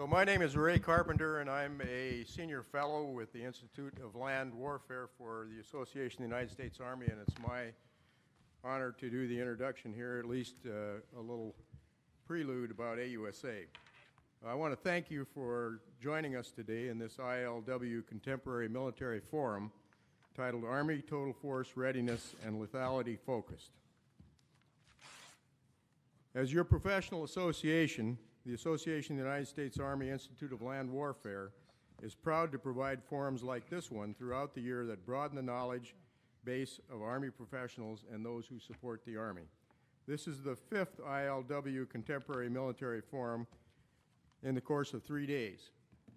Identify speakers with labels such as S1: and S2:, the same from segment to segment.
S1: So my name is Ray Carpenter, and I'm a senior fellow with the Institute of Land Warfare for the Association of the United States Army, and it's my honor to do the introduction here, at least a little prelude about AUSA. I want to thank you for joining us today in this ILW Contemporary Military Forum titled Army Total Force Readiness and Lethality Focused. As your professional association, the Association of the United States Army Institute of Land Warfare is proud to provide forums like this one throughout the year that broaden the knowledge base of Army professionals and those who support the Army. This is the 5th ILW Contemporary Military Forum in the course of 3 days.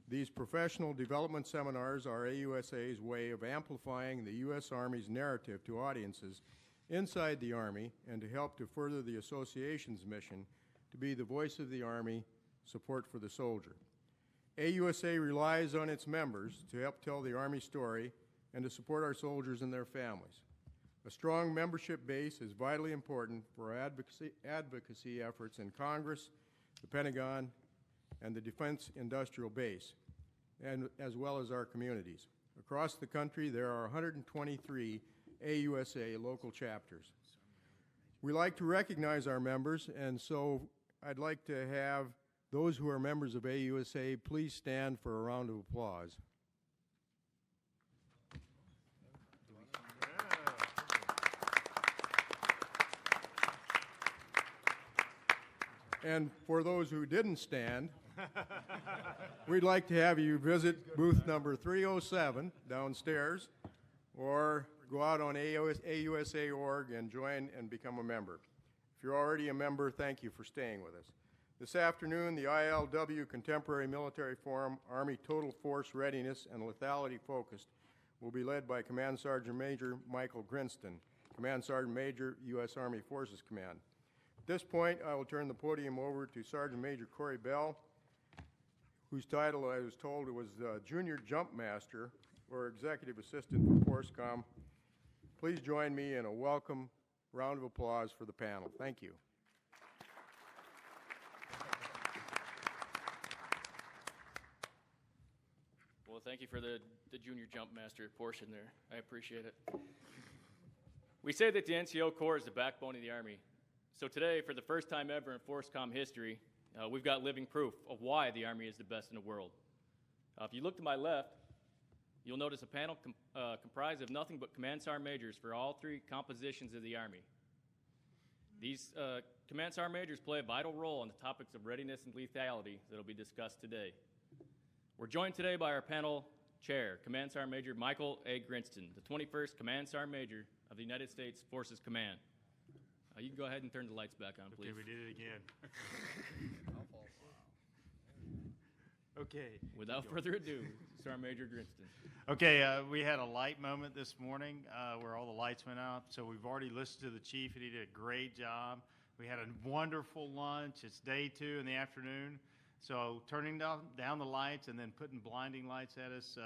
S1: These professional development seminars are AUSA's way of amplifying the U.S. Army's narrative to audiences inside the Army and to help to further the association's mission to be the voice of the Army, support for the soldier. AUSA relies on its members to help tell the Army story and to support our soldiers and their families. A strong membership base is vitally important for advocacy efforts in Congress, the Pentagon, and the Defense Industrial Base, and as well as our communities. Across the country, there are 123 AUSA local chapters. We like to recognize our members, and so I'd like to have those who are members of AUSA please stand for a round of applause. And for those who didn't stand, we'd like to have you visit booth number 307 downstairs, or go out on AUSA.org and join and become a member. If you're already a member, thank you for staying with us. This afternoon, the ILW Contemporary Military Forum, Army Total Force Readiness and Lethality Focused, will be led by Command Sergeant Major Michael Grinston, Command Sergeant Major, U.S. Army Forces Command. At this point, I will turn the podium over to Sergeant Major Corey Bell, whose title I was told was Junior Jump Master or Executive Assistant for FORSCOM. Please join me in a welcome round of applause for the panel. Thank you.
S2: Well, thank you for the Junior Jump Master portion there. I appreciate it. We say that the NCO Corps is the backbone of the Army. So today, for the first time ever in FORSCOM history, we've got living proof of why the Army is the best in the world. If you look to my left, you'll notice a panel comprised of nothing but Command Sergeant Majors for all three compositions of the Army. These Command Sergeant Majors play a vital role in the topics of readiness and lethality that will be discussed today. We're joined today by our panel chair, Command Sergeant Major Michael A. Grinston, the 21st Command Sergeant Major of the United States Forces Command. You can go ahead and turn the lights back on, please.
S3: Okay, we did it again. Okay.
S2: Without further ado, Sergeant Major Grinston.
S3: Okay, we had a light moment this morning where all the lights went out. So we've already listened to the chief, and he did a great job. We had a wonderful lunch. It's day 2 in the afternoon. So turning down the lights and then putting blinding lights at us,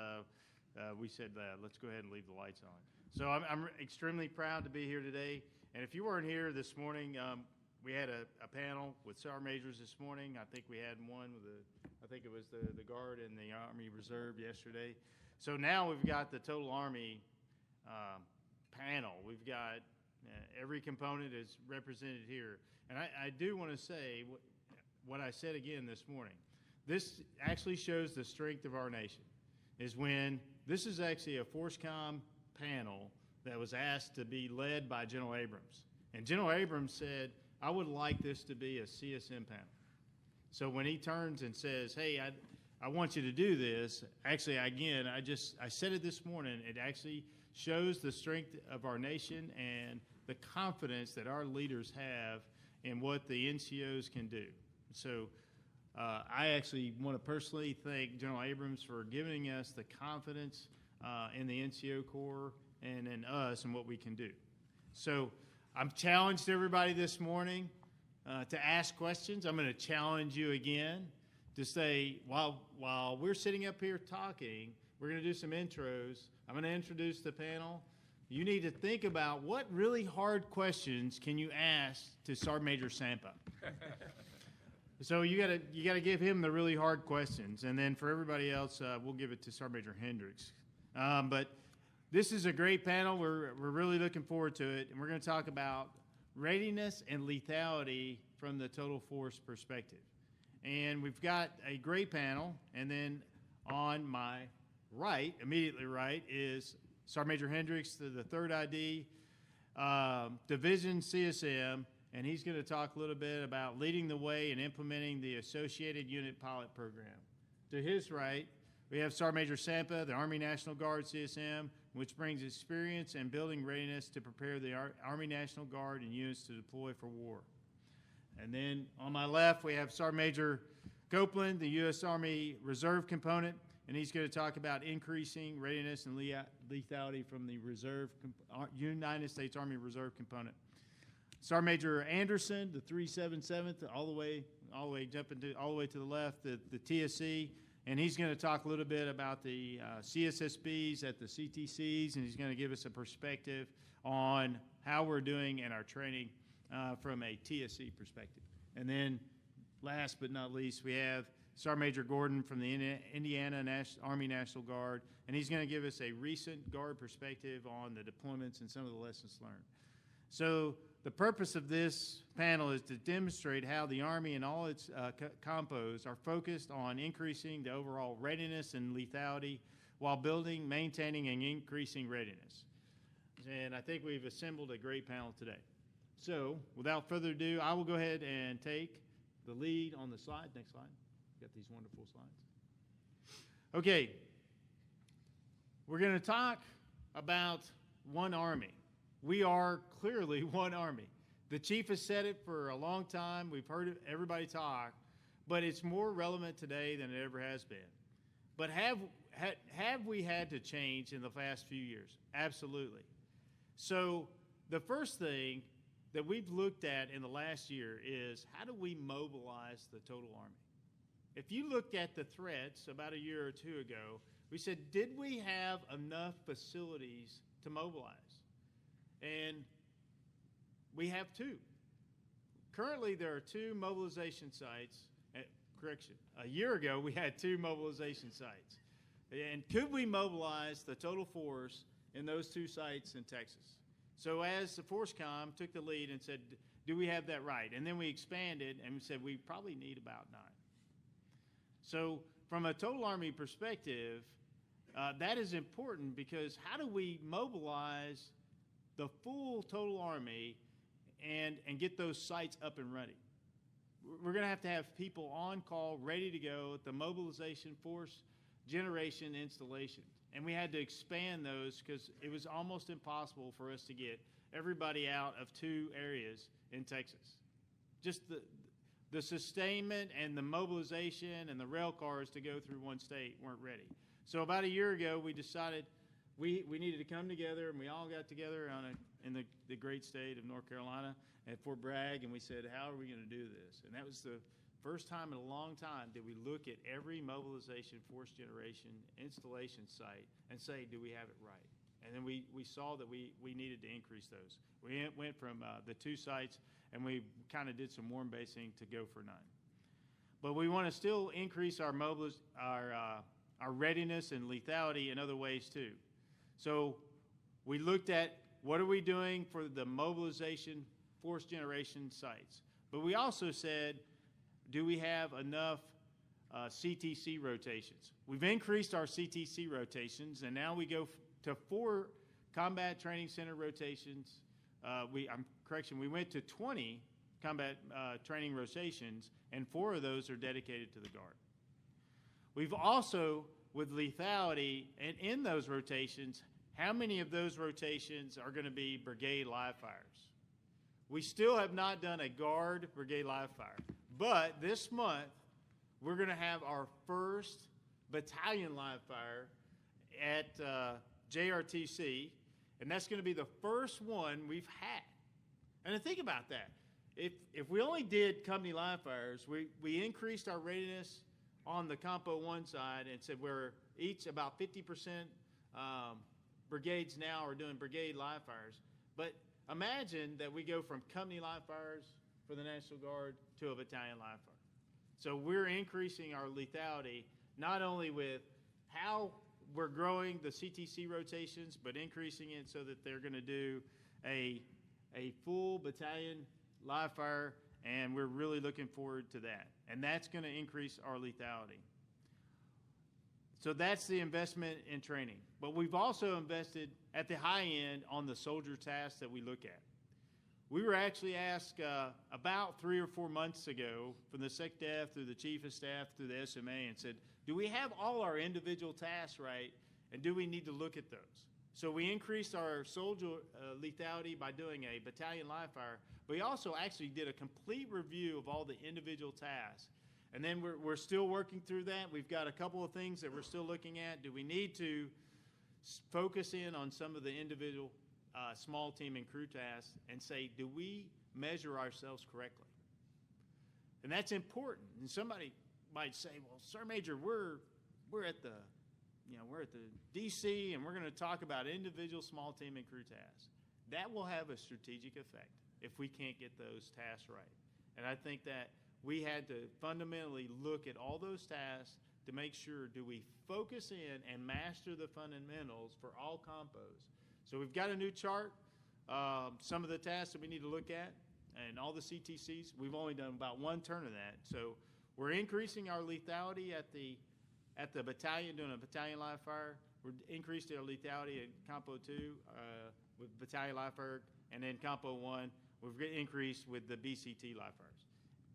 S3: we said, let's go ahead and leave the lights on. So I'm extremely proud to be here today. And if you weren't here this morning, we had a panel with Sergeant Majors this morning. I think we had one with I think it was the Guard and the Army Reserve yesterday. So now we've got the total Army panel. We've got every component is represented here. And I do want to say what I said again this morning. This actually shows the strength of our nation, is when this is actually a FORSCOM panel that was asked to be led by General Abrams. And General Abrams said, I would like this to be a CSM panel. So when he turns and says, hey, I want you to do this, actually, again, I said it this morning, it actually shows the strength of our nation and the confidence that our leaders have in what the NCOs can do. So I actually want to personally thank General Abrams for giving us the confidence in the NCO Corps and in us and what we can do. So I've challenged everybody this morning to ask questions. I'm going to challenge you again to say, while we're sitting up here talking, we're going to do some intros. I'm going to introduce the panel. You need to think about what really hard questions can you ask to Sergeant Major Sampa. So you gotta give him the really hard questions, and then for everybody else, we'll give it to Sergeant Major Hendricks. But this is a great panel. We're really looking forward to it, and we're going to talk about readiness and lethality from the total force perspective. And we've got a great panel, and then on my right, immediately right, is Sergeant Major Hendricks, the third ID, Division CSM, and he's going to talk a little bit about leading the way and implementing the Associated Unit Pilot Program. To his right, we have Sergeant Major Sampa, the Army National Guard CSM, which brings experience and building readiness to prepare the Army National Guard and units to deploy for war. And then on my left, we have Sergeant Major Copeland, the U.S. Army Reserve component, and he's going to talk about increasing readiness and lethality from the United States Army Reserve component. Sergeant Major Anderson, the 377th, all the way to the left, the TSC, and he's going to talk a little bit about the CSSBs at the CTCs, and he's going to give us a perspective on how we're doing in our training from a TSC perspective. And then last but not least, we have Sergeant Major Gordon from the Indiana Army National Guard, and he's going to give us a recent Guard perspective on the deployments and some of the lessons learned. So the purpose of this panel is to demonstrate how the Army and all its compos are focused on increasing the overall readiness and lethality while building, maintaining, and increasing readiness. And I think we've assembled a great panel today. So without further ado, I will go ahead and take the lead on the slide. Next slide. Got these wonderful slides. Okay. We're going to talk about one Army. We are clearly one Army. The chief has said it for a long time. We've heard everybody talk, but it's more relevant today than it ever has been. But have we had to change in the past few years? Absolutely. So the first thing that we've looked at in the last year is how do we mobilize the total Army? If you look at the threats about a year or two ago, we said, did we have enough facilities to mobilize? And we have two. Currently, there are two mobilization sites. Correction, a year ago, we had two mobilization sites. And could we mobilize the total force in those two sites in Texas? So as the FORCECOM took the lead and said, do we have that right? And then we expanded and we said, we probably need about 9. So from a total Army perspective, that is important because how do we mobilize the full total Army and get those sites up and running? We're going to have people on call, ready to go at the mobilization force generation installation. And we had to expand those because it was almost impossible for us to get everybody out of 2 areas in Texas. Just the sustainment and the mobilization and the rail cars to go through one state weren't ready. So about a year ago, we decided we needed to come together, and we all got together in the great state of North Carolina at Fort Bragg, and we said, how are we going to do this? And that was the first time in a long time did we look at every mobilization force generation installation site and say, do we have it right? And then we saw that we needed to increase those. We went from the 2 sites, and we kind of did some warm basing to go for 9. But we want to still increase our readiness and lethality in other ways too. So we looked at what are we doing for the mobilization force generation sites. But we also said, do we have enough CTC rotations? We've increased our CTC rotations, and now we go to 4 combat training center rotations. We went to 20 combat training rotations, and 4 of those are dedicated to the Guard. We've also, with lethality, and in those rotations, how many of those rotations are going to be brigade live fires? We still have not done a Guard brigade live fire, but this month we're going to have our first battalion live fire at JRTC, and that's going to be the first one we've had. And to think about that, if we only did company live fires, we increased our readiness on the Compo 1 side and said we're each about 50% brigades now are doing brigade live fires. But imagine that we go from company live fires for the National Guard to a battalion live fire. So we're increasing our lethality not only with how we're growing the CTC rotations, but increasing it so that they're going to do a full battalion live fire, and we're really looking forward to that. And that's going to increase our lethality. So that's the investment in training. But we've also invested at the high end on the soldier tasks that we look at. We were actually asked about 3 or 4 months ago from the SecDef through the Chief of Staff through the SMA and said, do we have all our individual tasks right, and do we need to look at those? So we increased our soldier lethality by doing a battalion live fire, but we also actually did a complete review of all the individual tasks. And then we're still working through that. We've got a couple of things that we're still looking at. Do we need to focus in on some of the individual small team and crew tasks and say, do we measure ourselves correctly? And that's important. And somebody might say, well, Sir Major, we're at the DC and we're going to talk about individual small team and crew tasks. That will have a strategic effect if we can't get those tasks right. And I think that we had to fundamentally look at all those tasks to make sure, do we focus in and master the fundamentals for all compos? So we've got a new chart, some of the tasks that we need to look at, and all the CTCs. We've only done about one turn of that. So we're increasing our lethality at the battalion, doing a battalion live fire. We're increasing our lethality at Compo 2 with battalion live fire, and then Compo 1, we've increased with the BCT live fires.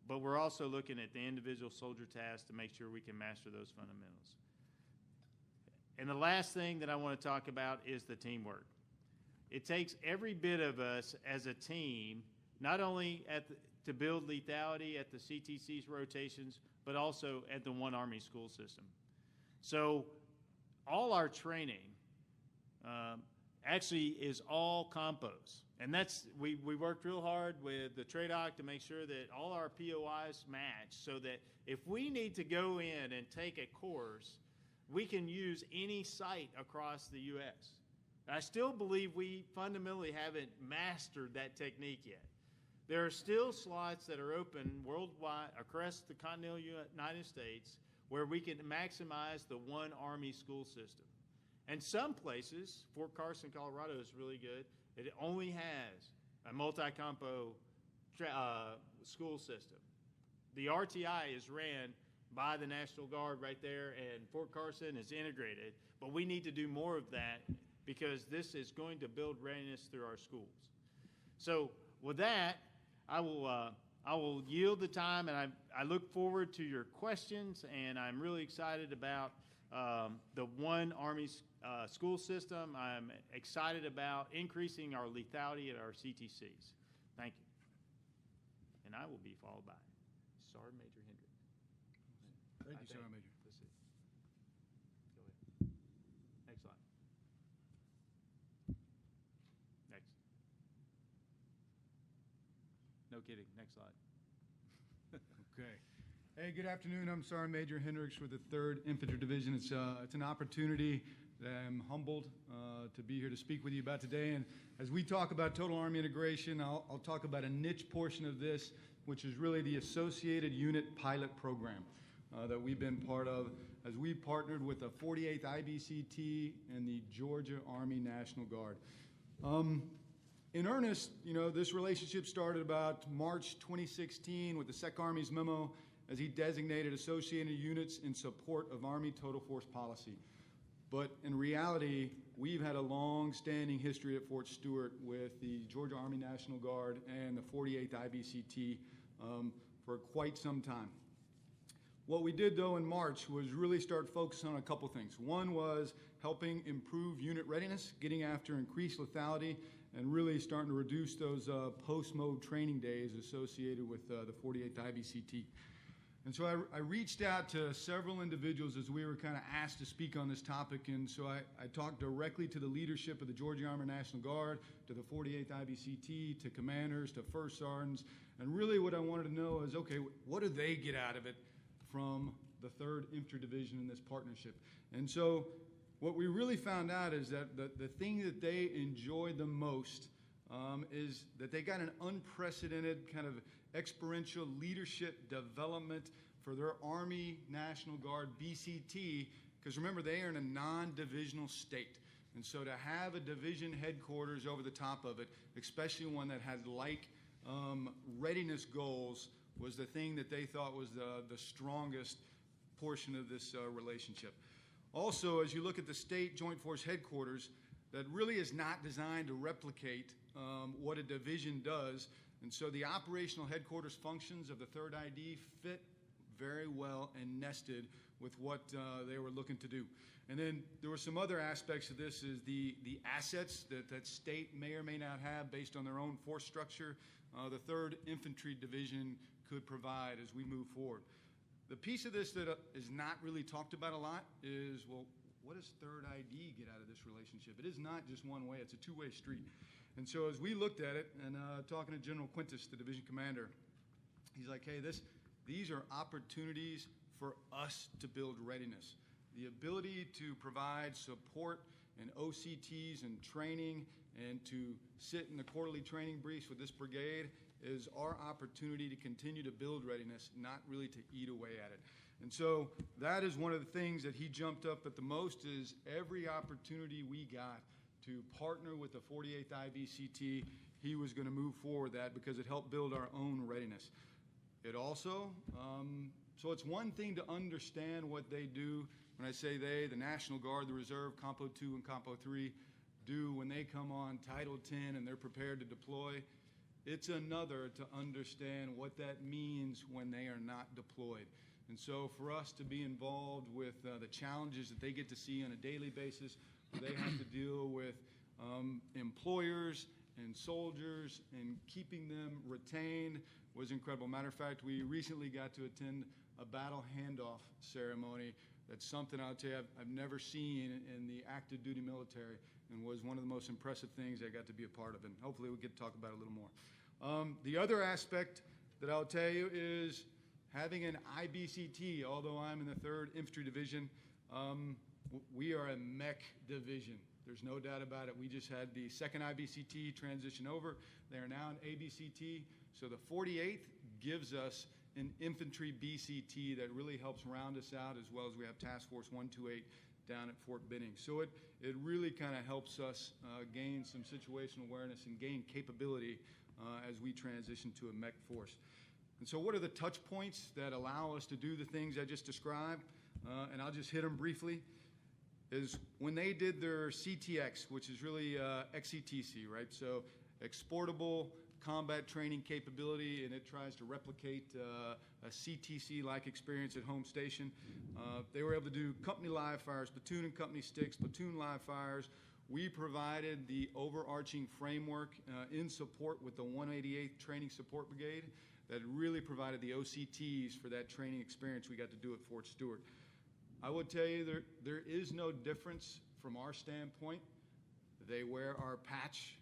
S3: But we're also looking at the individual soldier tasks to make sure we can master those fundamentals. And the last thing that I want to talk about is the teamwork. It takes every bit of us as a team, not only to build lethality at the CTC's rotations, but also at the One Army school system. So all our training actually is all compos. And that's, we worked real hard with the TRADOC to make sure that all our POIs match so that if we need to go in and take a course, we can use any site across the U.S. I still believe we fundamentally haven't mastered that technique yet. There are still slots that are open worldwide across the continental United States where we can maximize the One Army school system. And some places, Fort Carson, Colorado is really good. It only has a multi-compo school system. The RTI is ran by the National Guard right there, and Fort Carson is integrated. But we need to do more of that because this is going to build readiness through our schools. So with that, I will yield the time, and I look forward to your questions, and I'm really excited about the One Army school system. I'm excited about increasing our lethality at our CTCs. Thank you. And I will be followed by Sergeant Major Hendricks.
S4: Thank you, Sergeant Major.
S3: Let's see. Go ahead. Next slide. Next. No kidding. Next slide.
S4: Okay. Hey, good afternoon. I'm Sergeant Major Hendricks with the 3rd Infantry Division. It's an opportunity that I'm humbled to be here to speak with you about today. And as we talk about total Army integration, I'll talk about a niche portion of this, which is really the Associated Unit Pilot Program that we've been part of as we partnered with the 48th IBCT and the Georgia Army National Guard. In earnest, this relationship started about March 2016 with the Sec Army's memo as he designated associated units in support of Army total force policy. But in reality, we've had a long-standing history at Fort Stewart with the Georgia Army National Guard and the 48th IBCT for quite some time. What we did, though, in March was really start focusing on a couple things. One was helping improve unit readiness, getting after increased lethality, and really starting to reduce those post-mode training days associated with the 48th IBCT. And so I reached out to several individuals as we were kind of asked to speak on this topic, and so I talked directly to the leadership of the Georgia Army National Guard, to the 48th IBCT, to commanders, to first sergeants, and really what I wanted to know is, okay, what do they get out of it from the 3rd Infantry Division in this partnership? And so what we really found out is that the thing that they enjoyed the most is that they got an unprecedented kind of experiential leadership development for their Army National Guard BCT, because remember, they are in a non-divisional state. And so to have a division headquarters over the top of it, especially one that had like readiness goals, was the thing that they thought was the strongest portion of this relationship. Also, as you look at the state Joint Force headquarters, that really is not designed to replicate what a division does. And so the operational headquarters functions of the 3rd ID fit very well and nested with what they were looking to do. And then there were some other aspects of this, is the assets that state may or may not have based on their own force structure. The 3rd Infantry Division could provide as we move forward. The piece of this that is not really talked about a lot is, well, what does 3rd ID get out of this relationship? It is not just one way, it's a two-way street. And so as we looked at it, and talking to General Quintus, the division commander, he's like, hey, these are opportunities for us to build readiness. The ability to provide support and OCTs and training and to sit in the quarterly training briefs with this brigade is our opportunity to continue to build readiness, not really to eat away at it. And so that is one of the things that he jumped up at the most, is every opportunity we got to partner with the 48th IBCT, he was going to move forward that because it helped build our own readiness. It also, so it's one thing to understand what they do. When I say they, the National Guard, the Reserve, Compo 2 and Compo 3 do when they come on Title 10 and they're prepared to deploy. It's another to understand what that means when they are not deployed. And so for us to be involved with the challenges that they get to see on a daily basis, where they have to deal with employers and soldiers and keeping them retained, was incredible. Matter of fact, we recently got to attend a battle handoff ceremony. That's something I'll tell you I've never seen in the active duty military, and was one of the most impressive things I got to be a part of, and hopefully we'll get to talk about it a little more. The other aspect that I'll tell you is having an IBCT. Although I'm in the 3rd Infantry Division, we are a mech division. There's no doubt about it. We just had the 2nd IBCT transition over. They are now an ABCT. So the 48th gives us an infantry BCT that really helps round us out, as well as we have Task Force 128 down at Fort Benning. So it really kind of helps us gain some situational awareness and gain capability as we transition to a mech force. And so what are the touch points that allow us to do the things I just described? And I'll just hit them briefly. Is when they did their CTX, which is really XCTC, right? So exportable combat training capability, and it tries to replicate a CTC-like experience at home station. They were able to do company live fires, platoon and company sticks, platoon live fires. We provided the overarching framework in support with the 188th Training Support Brigade that really provided the OCTs for that training experience we got to do at Fort Stewart. I would tell you there is no difference from our standpoint. They wear our patch.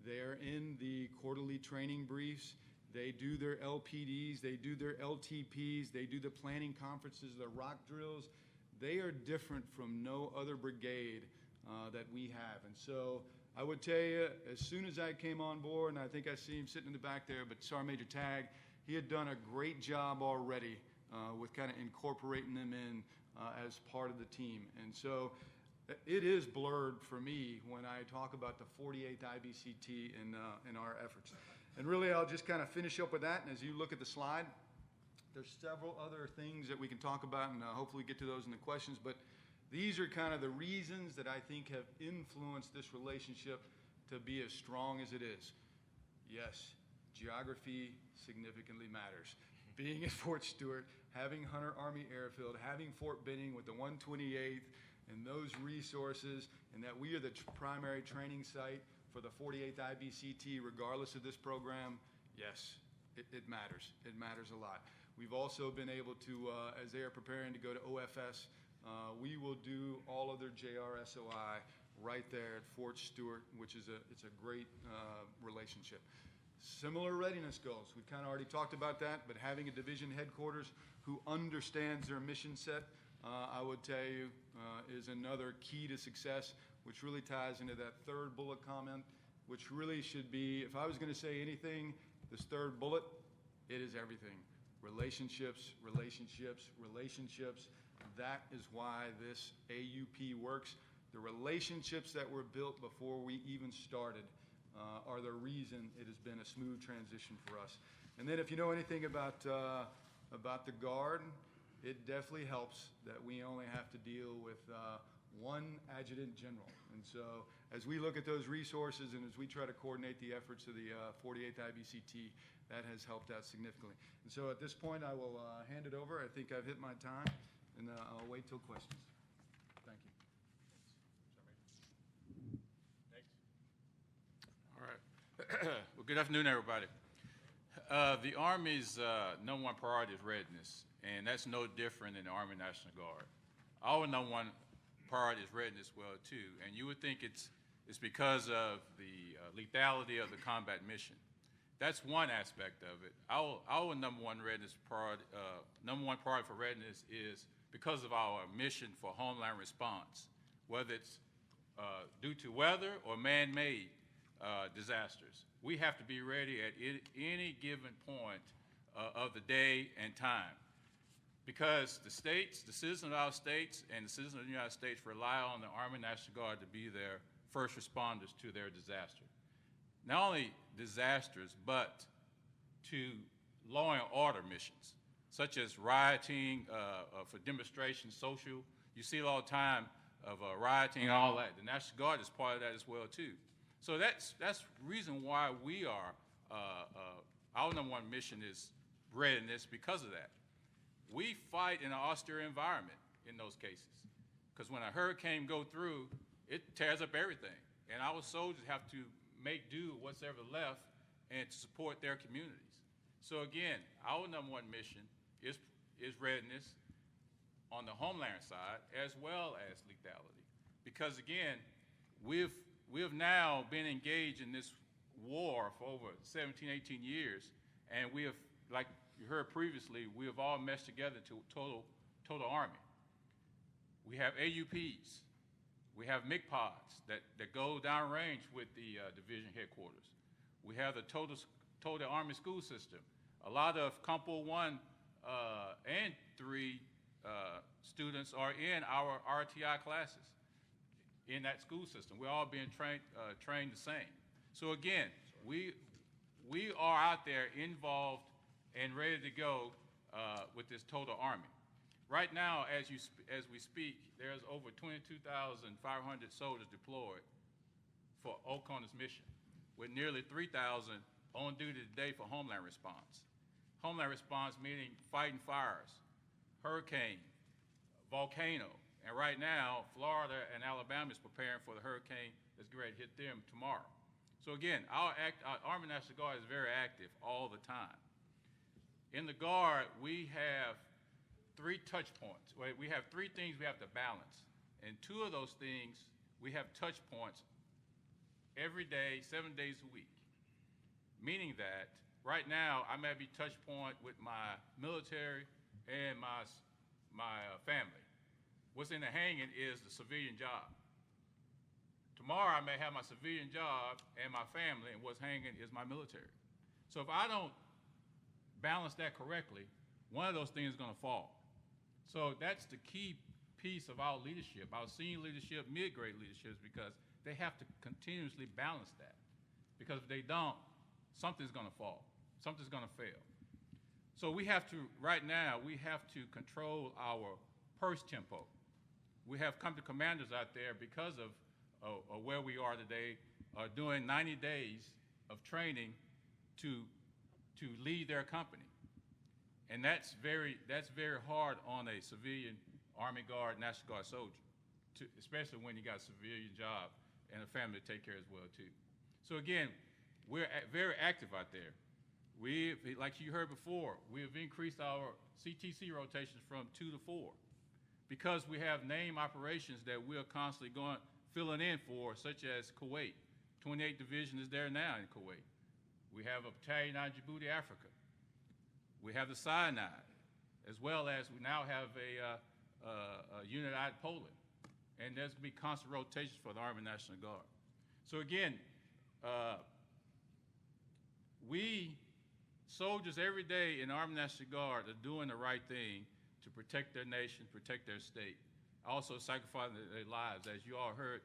S4: They're in the quarterly training briefs. They do their LPDs. They do their LTPs. They do the planning conferences, the rock drills. They are different from no other brigade that we have. And so I would tell you, as soon as I came on board, and I think I see him sitting in the back there, but Sergeant Major Tagg, he had done a great job already with kind of incorporating them in as part of the team. And so it is blurred for me when I talk about the 48th IBCT in our efforts. And really, I'll just kind of finish up with that. And as you look at the slide, there's several other things that we can talk about, and hopefully get to those in the questions. But these are kind of the reasons that I think have influenced this relationship to be as strong as it is. Yes, geography significantly matters. Being at Fort Stewart, having Hunter Army Airfield, having Fort Benning with the 128th, and those resources, and that we are the primary training site for the 48th IBCT, regardless of this program, yes, it matters. It matters a lot. We've also been able to, as they are preparing to go to OFS, we will do all of their JRSOI right there at Fort Stewart, which is it's a great relationship. Similar readiness goals. We've kind of already talked about that, but having a division headquarters who understands their mission set, I would tell you, is another key to success, which really ties into that third bullet comment, which really should be, if I was going to say anything, this third bullet, it is everything. relationships, relationships, relationships. That is why this AUP works. The relationships that were built before we even started are the reason it has been a smooth transition for us. And then if you know anything about the Guard, it definitely helps that we only have to deal with one adjutant general. And so as we look at those resources and as we try to coordinate the efforts of the 48th IBCT, that has helped out significantly. And so at this point, I will hand it over. I think I've hit my time, and I'll wait till questions. Thank you.
S5: All right. Well, good afternoon, everybody. The Army's number one priority is readiness, and that's no different in the Army National Guard. Our number one priority is readiness well, too, and you would think it's because of the lethality of the combat mission. That's one aspect of it. Our number one priority for readiness is because of our mission for homeland response, whether it's due to weather or man-made disasters. We have to be ready at any given point of the day and time, because the states, the citizens of our states, and the citizens of the United States rely on the Army National Guard to be their first responders to their disaster. Not only disasters, but to law and order missions, such as rioting for demonstrations, social. You see it all the time of rioting and all that. The National Guard is part of that as well, too. So that's the reason why we are, our number one mission is readiness because of that. We fight in an austere environment in those cases, because when a hurricane go through, it tears up everything. And our soldiers have to make do with what's ever left and to support their communities. So again, our number one mission is readiness on the homeland side as well as lethality. Because again, we've now been engaged in this war for over 17, 18 years, and we have, like you heard previously, we have all meshed together to total Army. We have AUPs. We have MIG-pods that go downrange with the division headquarters. We have the total Army school system. A lot of Compo 1 and 3 students are in our RTI classes in that school system. We're all being trained the same. So again, we are out there involved and ready to go with this total Army. Right now, as we speak, there's over 22,500 soldiers deployed for OCONUS mission, with nearly 3,000 on duty today for homeland response. Homeland response meaning fighting fires, hurricane, volcano, and right now, Florida and Alabama is preparing for the hurricane that's going to hit them tomorrow. So again, our Army National Guard is very active all the time. In the Guard, we have 3 touch points. We have 3 things we have to balance. And 2 of those things, we have touch points every day, 7 days a week. Meaning that right now, I may be touch point with my military and my family. What's in the hanging is the civilian job. Tomorrow, I may have my civilian job and my family, and what's hanging is my military. So if I don't balance that correctly, one of those things is going to fall. So that's the key piece of our leadership, our senior leadership, mid-grade leadership, because they have to continuously balance that. Because if they don't, something's going to fall. Something's going to fail. So we have to, right now, we have to control our purse tempo. We have company commanders out there because of where we are today, doing 90 days of training to lead their company. And that's very hard on a civilian Army Guard, National Guard soldier, especially when you got a civilian job and a family to take care as well, too. So again, we're very active out there. Like you heard before, we have increased our CTC rotations from 2 to 4 because we have name operations that we're constantly filling in for, such as Kuwait. 28th Division is there now in Kuwait. We have a battalion out in Djibouti, Africa. We have the Sinai, as well as we now have a unit out in Poland. And there's going to be constant rotations for the Army National Guard. So again, we Soldiers every day in the Army National Guard are doing the right thing to protect their nation, protect their state, also sacrificing their lives. As you all heard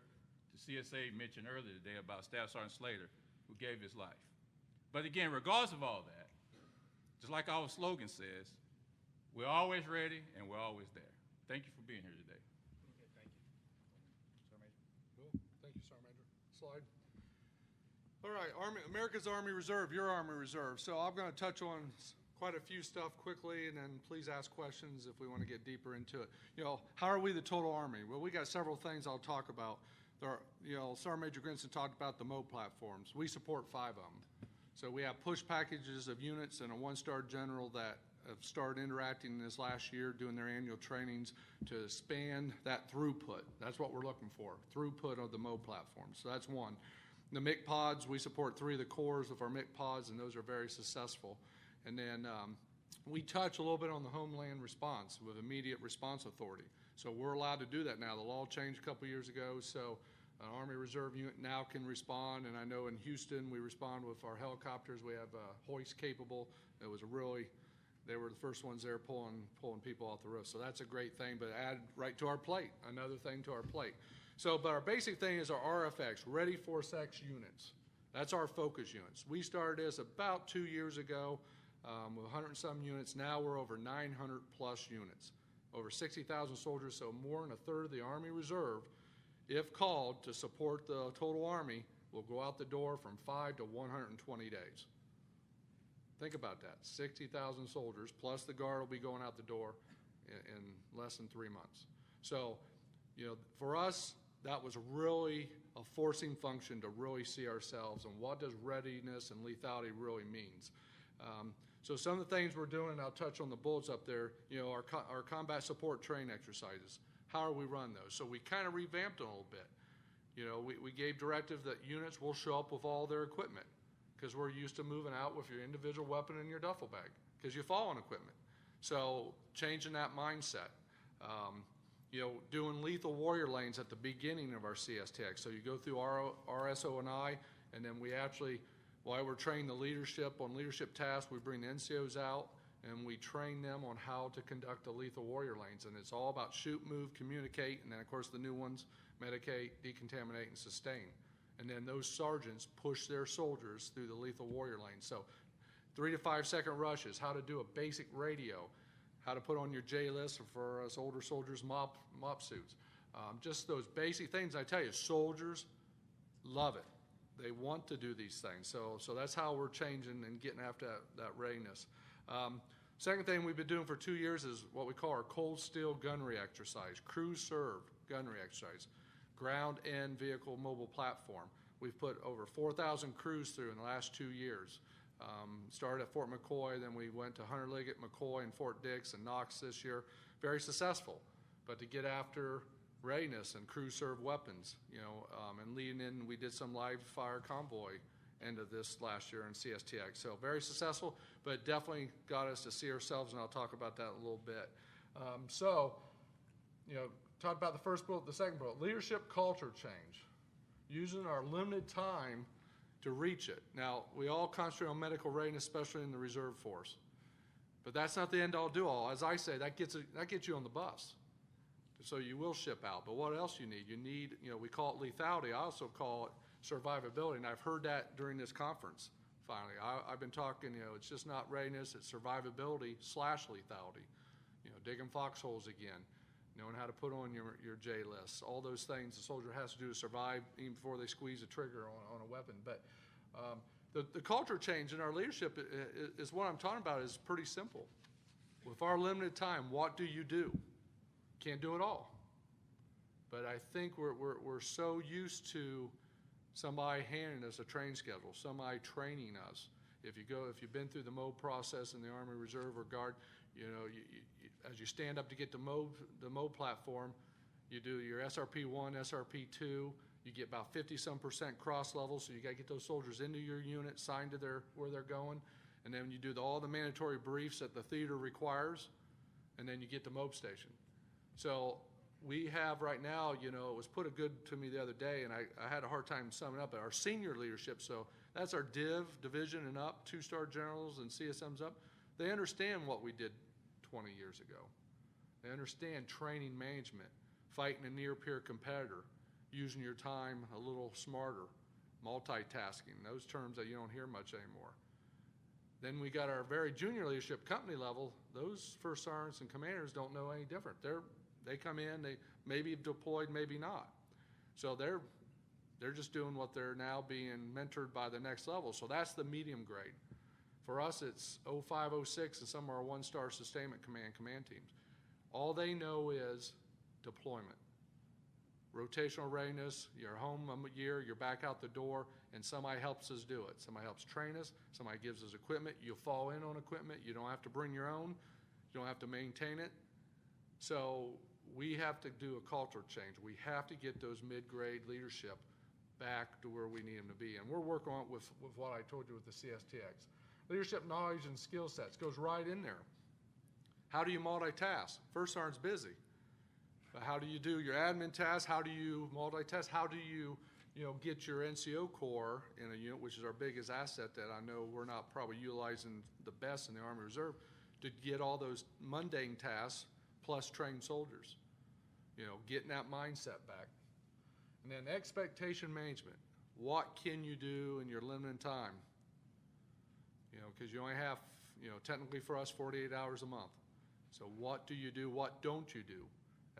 S5: the CSA mention earlier today about Staff Sergeant Slater, who gave his life. But again, regardless of all that, just like our slogan says, we're always ready and we're always there. Thank you for being here today.
S6: Cool. Thank you, Sergeant Major. Slide. All right, America's Army Reserve, your Army Reserve. So I'm going to touch on quite a few stuff quickly, and then please ask questions if we want to get deeper into it. How are we the total Army? Well, we got several things I'll talk about. Sergeant Major Grinson talked about the MO platforms. We support 5 of them. So we have push packages of units and a 1-star general that have started interacting this last year, doing their annual trainings to expand that throughput. That's what we're looking for, throughput of the MO platforms. So that's one. The MIC pods, we support 3 of the cores of our MIC pods, and those are very successful. And then we touch a little bit on the homeland response with immediate response authority. So we're allowed to do that now. The law changed a couple years ago, so an Army Reserve unit now can respond. And I know in Houston we respond with our helicopters. We have hoist capable. It was they were the first ones there pulling people off the roof. So that's a great thing, but add right to our plate, another thing to our plate. So, but our basic thing is our RFX, Ready Force X units. That's our focus units. We started this about 2 years ago with 100 and some units. Now we're over 900 plus units, over 60,000 soldiers, so more than a third of the Army Reserve, if called to support the total Army, will go out the door from 5 to 120 days. Think about that, 60,000 soldiers, plus the Guard will be going out the door in less than 3 months. So, for us, that was really a forcing function to really see ourselves and what does readiness and lethality really means. So some of the things we're doing, and I'll touch on the bullets up there, our combat support training exercises. How are we run those? So we kind of revamped it a little bit. We gave directive that units will show up with all their equipment because we're used to moving out with your individual weapon in your duffel bag because you fall on equipment. So changing that mindset. Doing lethal warrior lanes at the beginning of our CSTX. So you go through RSO&I, and then we actually, while we're training the leadership on leadership tasks, we bring the NCOs out and we train them on how to conduct the lethal warrior lanes. And it's all about shoot, move, communicate, and then of course the new ones, medicate, decontaminate, and sustain. And then those sergeants push their soldiers through the lethal warrior lane. So 3 to 5 second rushes, how to do a basic radio, how to put on your J list for us older soldiers, mop suits. Just those basic things. I tell you, soldiers love it. They want to do these things. So that's how we're changing and getting after that readiness. Second thing we've been doing for 2 years is what we call our cold steel gunnery exercise, crew served gunnery exercise, ground and vehicle mobile platform. We've put over 4,000 crews through in the last 2 years. Started at Fort McCoy, then we went to Hunter Liggett, McCoy, and Fort Dix and Knox this year. Very successful. But to get after readiness and crew served weapons, and leading in, we did some live fire convoy end of this last year in CSTX. So very successful, but definitely got us to see ourselves, and I'll talk about that in a little bit. Talk about the first bullet, the second bullet, leadership culture change. Using our limited time to reach it. Now, we all concentrate on medical readiness, especially in the reserve force. But that's not the end-all, do-all. As I say, that gets you on the bus. So you will ship out. But what else you need? You need, we call it lethality. I also call it survivability. And I've heard that during this conference, finally. I've been talking, it's just not readiness, it's survivability / lethality. Digging foxholes again, knowing how to put on your J lists, all those things the soldier has to do to survive even before they squeeze a trigger on a weapon. But the culture change in our leadership is what I'm talking about is pretty simple. With our limited time, what do you do? Can't do it all. But I think we're so used to somebody handing us a training schedule, somebody training us. If you've been through the MO process in the Army Reserve or Guard, as you stand up to get the MO platform, you do your SRP-1, SRP-2, you get about 50-some% cross level, so you got to get those soldiers into your unit, signed to where they're going, and then you do all the mandatory briefs that the theater requires, and then you get to MOB station. So we have right now, it was put good to me the other day, and I had a hard time summing up, but our senior leadership, so That's our division and up, 2-star generals and CSMs up. They understand what we did 20 years ago. They understand training management, fighting a near-peer competitor, using your time a little smarter, multitasking, those terms that you don't hear much anymore. Then we got our very junior leadership company level. Those first sergeants and commanders don't know any different. They come in, they maybe deployed, maybe not. So they're just doing what they're now being mentored by the next level. So that's the medium grade. For us, it's 05, 06, and some are 1-star sustainment command teams. All they know is deployment. Rotational readiness, you're home a year, you're back out the door, and somebody helps us do it. Somebody helps train us, somebody gives us equipment, you fall in on equipment, you don't have to bring your own, you don't have to maintain it. So we have to do a culture change. We have to get those mid-grade leadership back to where we need them to be. And we're working on it with what I told you with the CSTX. Leadership knowledge and skill sets goes right in there. How do you multitask? First sergeant's busy. But how do you do your admin tasks? How do you multitask? How do you get your NCO Corps in a unit, which is our biggest asset that I know we're not probably utilizing the best in the Army Reserve, to get all those mundane tasks plus trained soldiers. Getting that mindset back. And then expectation management. What can you do in your limited time? Because you only have, technically for us, 48 hours a month. So what do you do? What don't you do?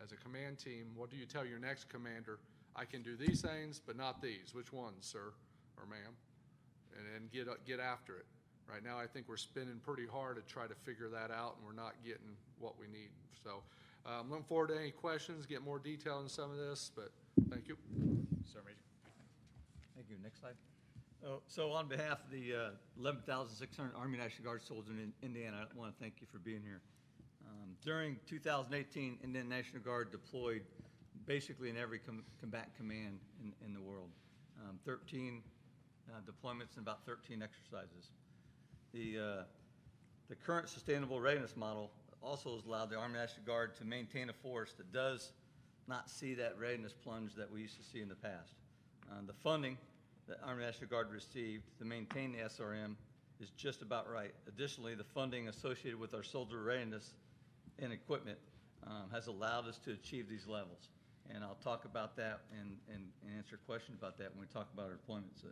S6: As a command team, what do you tell your next commander? I can do these things, but not these. Which ones, sir or ma'am? And get after it. Right now, I think we're spinning pretty hard to try to figure that out, and we're not getting what we need. So I'm looking forward to any questions, get more detail in some of this, but thank you.
S3: Sir Major.
S7: Thank you. Next slide. So on behalf of the 11,600 Army National Guard soldiers in Indiana, I want to thank you for being here. During 2018, Indiana National Guard deployed basically in every combat command in the world. 13 deployments and about 13 exercises. The current sustainable readiness model also has allowed the Army National Guard to maintain a force that does not see that readiness plunge that we used to see in the past. The funding that Army National Guard received to maintain the SRM is just about right. Additionally, the funding associated with our soldier readiness and equipment has allowed us to achieve these levels. And I'll talk about that and answer questions about that when we talk about our deployments.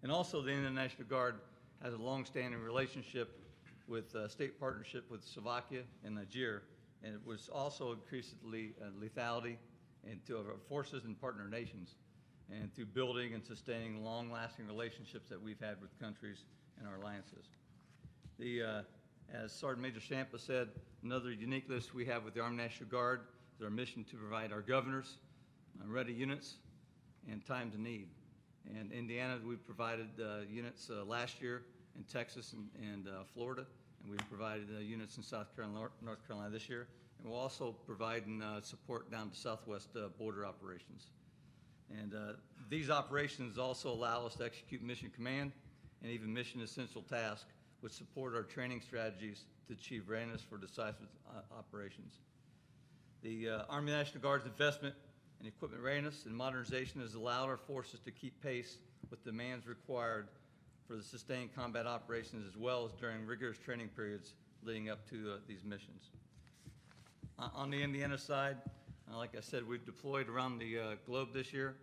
S7: And also, the Indian National Guard has a long-standing relationship with state partnership with Slovakia and Nigeria, and it was also increasingly lethality into our forces and partner nations, and through building and sustaining long-lasting relationships that we've had with countries and our alliances. As Sergeant Major Champa said, another uniqueness we have with the Army National Guard is our mission to provide our governors ready units and time to need. And Indiana, we provided units last year in Texas and Florida, and we've provided units in South Carolina, North Carolina this year. And we're also providing support down to Southwest border operations. And these operations also allow us to execute mission command and even mission essential tasks, which support our training strategies to achieve readiness for decisive operations. The Army National Guard's investment in equipment readiness and modernization has allowed our forces to keep pace with demands required for the sustained combat operations, as well as during rigorous training periods leading up to these missions. On the Indiana side, like I said, we've deployed around the globe this year,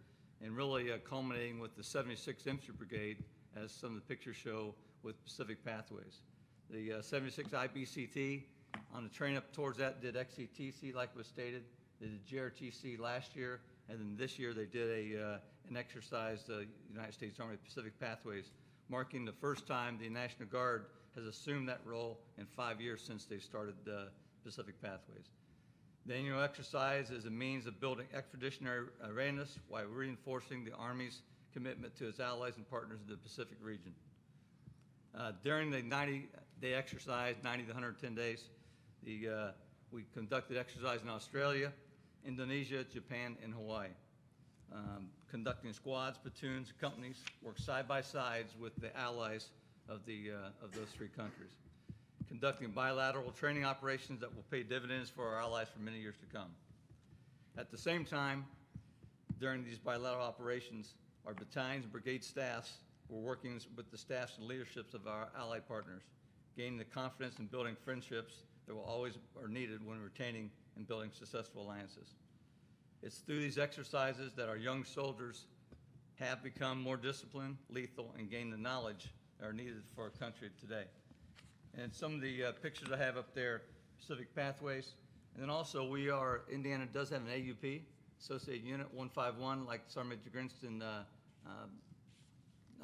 S7: and really culminating with the 76th Infantry Brigade, as some of the pictures show, with Pacific Pathways. The 76th IBCT, on the train up towards that, did XCTC like was stated. They did GRTC last year, and then this year they did an exercise, the United States Army Pacific Pathways, marking the first time the National Guard has assumed that role in 5 years since they started Pacific Pathways. The annual exercise is a means of building expeditionary readiness while reinforcing the Army's commitment to its allies and partners in the Pacific region. During the 90-day exercise, 90 to 110 days, we conducted exercise in Australia, Indonesia, Japan, and Hawaii. Conducting squads, platoons, companies, work side by sides with the allies of those 3 countries. Conducting bilateral training operations that will pay dividends for our allies for many years to come. At the same time, during these bilateral operations, our battalions and brigade staffs we're working with the staffs and leaderships of our allied partners, gaining the confidence and building friendships that will always are needed when retaining and building successful alliances. It's through these exercises that our young soldiers have become more disciplined, lethal, and gain the knowledge that are needed for our country today. And some of the pictures I have up there, Pacific Pathways, and then also Indiana does have an AUP, Associated Unit 151, like Sergeant Major Grinston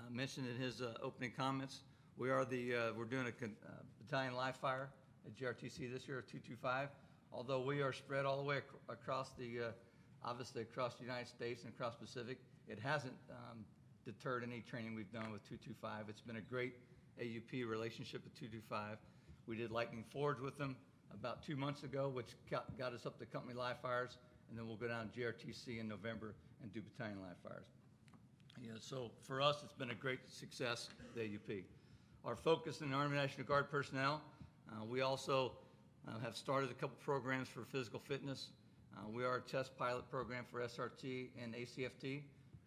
S7: mentioned in his opening comments. We're doing a battalion live fire at GRTC this year, 225. Although we are spread all the way across obviously across the United States and across Pacific, it hasn't deterred any training we've done with 225. It's been a great AUP relationship with 225. We did Lightning Forge with them about 2 months ago, which got us up to company live fires, and then we'll go down to GRTC in November and do battalion live fires. So for us, it's been a great success, the AUP. Our focus in the Army National Guard personnel, we also have started a couple programs for physical fitness. We are a test pilot program for SRT and ACFT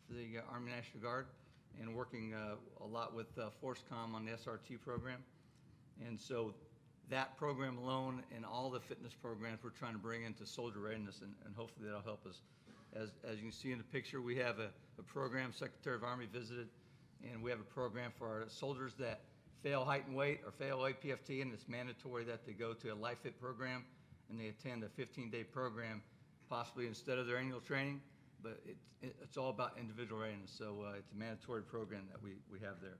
S7: for the Army National Guard, and working a lot with FORCECOM on the SRT program. And so that program alone and all the fitness programs we're trying to bring into soldier readiness, and hopefully that'll help us. As you can see in the picture, we have a program Secretary of Army visited, and we have a program for our soldiers that fail height and weight or fail APFT, and it's mandatory that they go to a Life Fit program and they attend a 15-day program, possibly instead of their annual training, but it's all about individual readiness, so it's a mandatory program that we have there.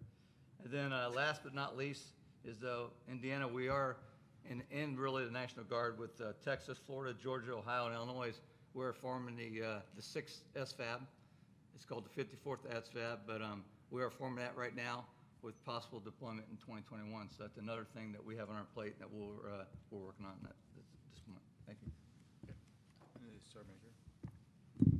S7: And then last but not least is Indiana. We are, and really the National Guard with Texas, Florida, Georgia, Ohio, and Illinois. We're forming the 6th SFAB. It's called the 54th SFAB, but we are forming that right now with possible deployment in 2021. So that's another thing that we have on our plate that we're working on at this point. Thank you.
S1: Sergeant Major.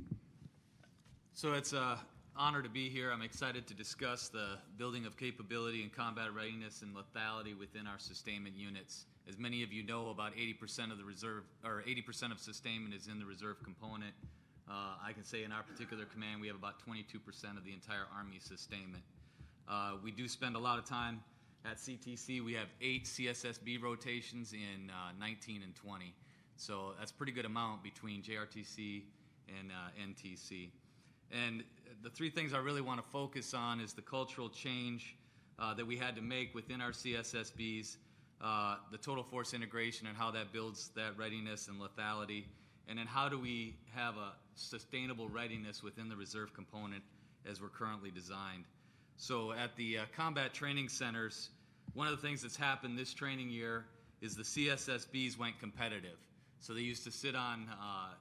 S8: So it's an honor to be here. I'm excited to discuss the building of capability and combat readiness and lethality within our sustainment units. As many of you know, about 80% of the reserve, or 80% of sustainment is in the reserve component. I can say in our particular command, we have about 22% of the entire Army sustainment. We do spend a lot of time at CTC. We have 8 CSSB rotations in 19 and 20. So that's a pretty good amount between JRTC and NTC. And the 3 things I really want to focus on is the cultural change that we had to make within our CSSBs, the total force integration and how that builds that readiness and lethality, and then how do we have a sustainable readiness within the reserve component as we're currently designed. So at the combat training centers, one of the things that's happened this training year is the CSSBs went competitive. So they used to sit on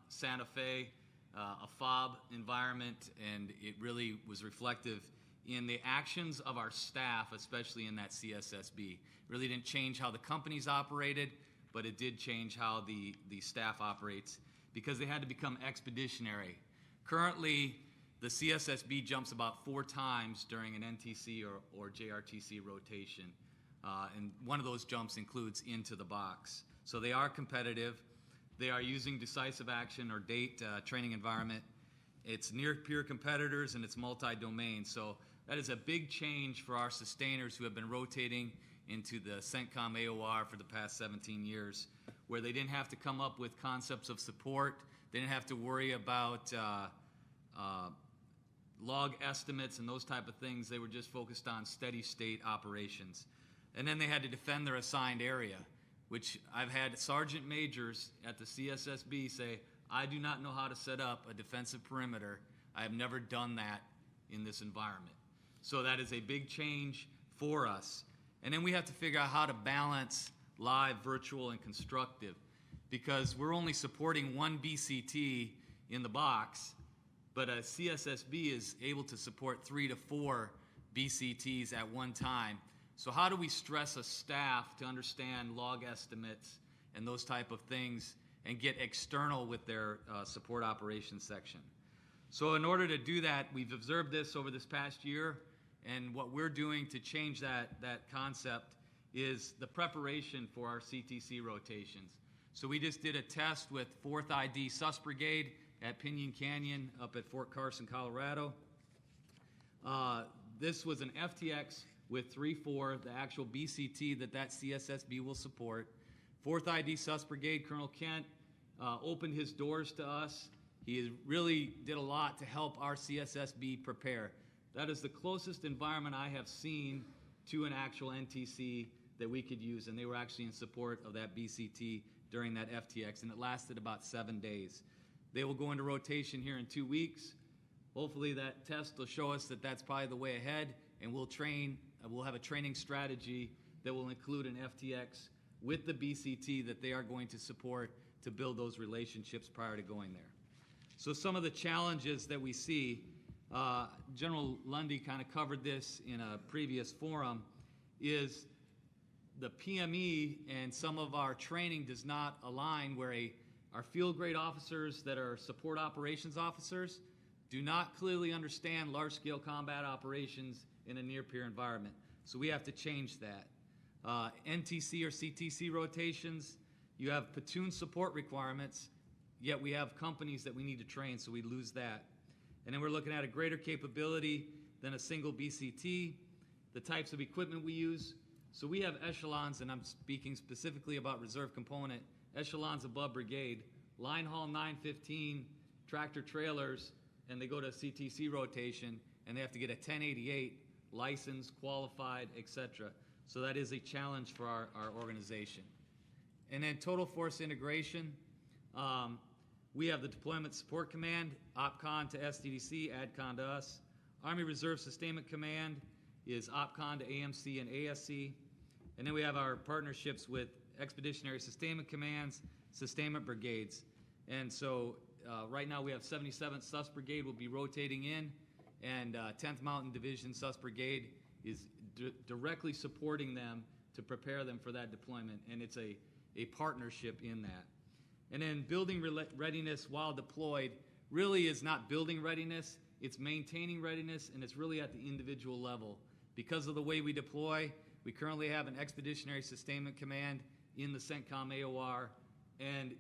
S8: Santa Fe, a FOB environment, and it really was reflective in the actions of our staff, especially in that CSSB. It really didn't change how the companies operated, but it did change how the staff operates because they had to become expeditionary. Currently, the CSSB jumps about 4 times during an NTC or JRTC rotation, and one of those jumps includes into the box. So they are competitive. They are using decisive action or DATE training environment. It's near peer competitors and it's multi-domain. So that is a big change for our sustainers who have been rotating into the CENTCOM AOR for the past 17 years, where they didn't have to come up with concepts of support. They didn't have to worry about log estimates and those type of things. They were just focused on steady state operations. And then they had to defend their assigned area, which I've had sergeant majors at the CSSB say, I do not know how to set up a defensive perimeter. I have never done that in this environment. So that is a big change for us. And then we have to figure out how to balance live, virtual, and constructive, because we're only supporting 1 BCT in the box, but a CSSB is able to support 3 to 4 BCTs at one time. So how do we stress a staff to understand log estimates and those type of things and get external with their support operations section? So in order to do that, we've observed this over this past year, and what we're doing to change that concept is the preparation for our CTC rotations. So we just did a test with 4th ID Sus Brigade at Pinion Canyon up at Fort Carson, Colorado. This was an FTX with 3-4, the actual BCT that CSSB will support. 4th ID Sus Brigade, Colonel Kent, opened his doors to us. He really did a lot to help our CSSB prepare. That is the closest environment I have seen to an actual NTC that we could use, and they were actually in support of that BCT during that FTX, and it lasted about 7 days. They will go into rotation here in 2 weeks. Hopefully that test will show us that that's probably the way ahead, and we'll have a training strategy that will include an FTX with the BCT that they are going to support to build those relationships prior to going there. So some of the challenges that we see, General Lundy kind of covered this in a previous forum, is the PME and some of our training does not align where our field grade officers that are support operations officers do not clearly understand large-scale combat operations in a near-peer environment. So we have to change that. NTC or CTC rotations, you have platoon support requirements, yet we have companies that we need to train, so we lose that. And then we're looking at a greater capability than a single BCT, the types of equipment we use. So we have echelons, and I'm speaking specifically about reserve component, echelons above brigade, line haul 915, tractor trailers, and they go to a CTC rotation, and they have to get a 1088, licensed, qualified, etc. So that is a challenge for our organization. And then total force integration, we have the Deployment Support Command, OPCON to SDDC, ADCON to us. Army Reserve Sustainment Command is OPCON to AMC and ASC. And then we have our partnerships with Expeditionary Sustainment Commands, Sustainment Brigades. And so right now we have 77th Sus Brigade will be rotating in, and 10th Mountain Division Sus Brigade is directly supporting them to prepare them for that deployment, and it's a partnership in that. And then building readiness while deployed really is not building readiness, it's maintaining readiness, and it's really at the individual level. Because of the way we deploy, we currently have an Expeditionary Sustainment Command in the CENTCOM AOR, and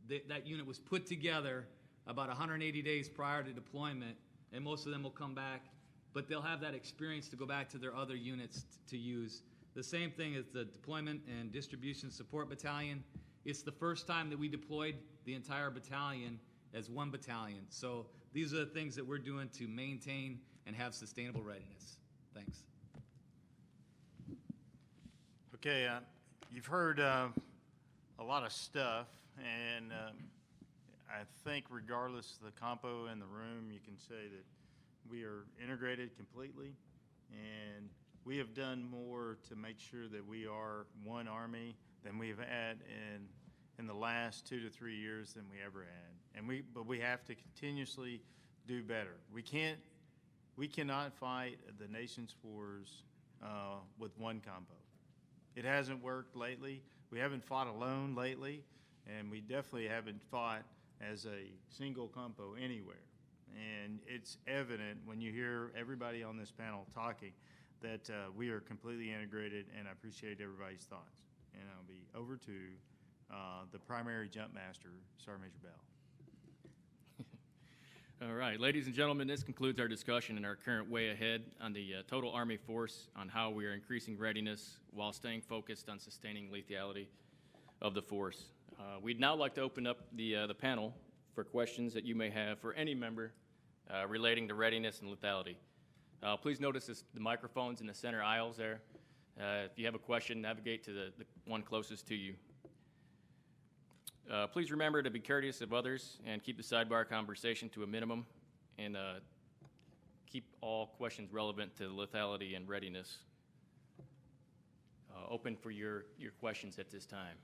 S8: that unit was put together about 180 days prior to deployment, and most of them will come back, but they'll have that experience to go back to their other units to use. The same thing as the Deployment and Distribution Support Battalion. It's the first time that we deployed the entire battalion as one battalion. So these are the things that we're doing to maintain and have sustainable readiness. Thanks.
S3: Okay, you've heard a lot of stuff, and I think regardless of the compo in the room, you can say that we are integrated completely, and we have done more to make sure that we are one Army than we've had in the last 2 to 3 years than we ever had. But we have to continuously do better. We cannot fight the nation's wars with one compo. It hasn't worked lately. We haven't fought alone lately, and we definitely haven't fought as a single compo anywhere. And it's evident when you hear everybody on this panel talking that we are completely integrated, and I appreciate everybody's thoughts. And I'll be over to the primary jump master, Sergeant Major Bell.
S2: All right, ladies and gentlemen, this concludes our discussion and our current way ahead on the total Army force on how we are increasing readiness while staying focused on sustaining lethality of the force. We'd now like to open up the panel for questions that you may have for any member relating to readiness and lethality. Please notice the microphones in the center aisles there. If you have a question, navigate to the one closest to you. Please remember to be courteous of others and keep the sidebar conversation to a minimum, and keep all questions relevant to lethality and readiness open for your questions at this time.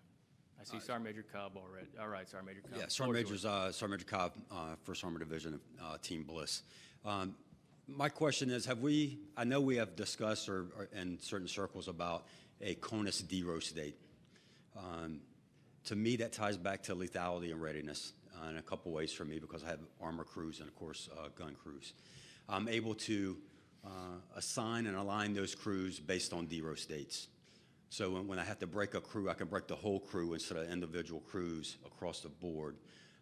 S2: I see Sergeant Major Cobb already. All right, Sergeant Major Cobb.
S9: Yeah, Sergeant Major Cobb, 1st Armored Division, Team Bliss. My question is, I know we have discussed or in certain circles about a CONUS DEROS date. To me, that ties back to lethality and readiness in a couple ways for me, because I have armor crews and, of course, gun crews. I'm able to assign and align those crews based on DEROS dates. So when I have to break a crew, I can break the whole crew instead of individual crews across the board.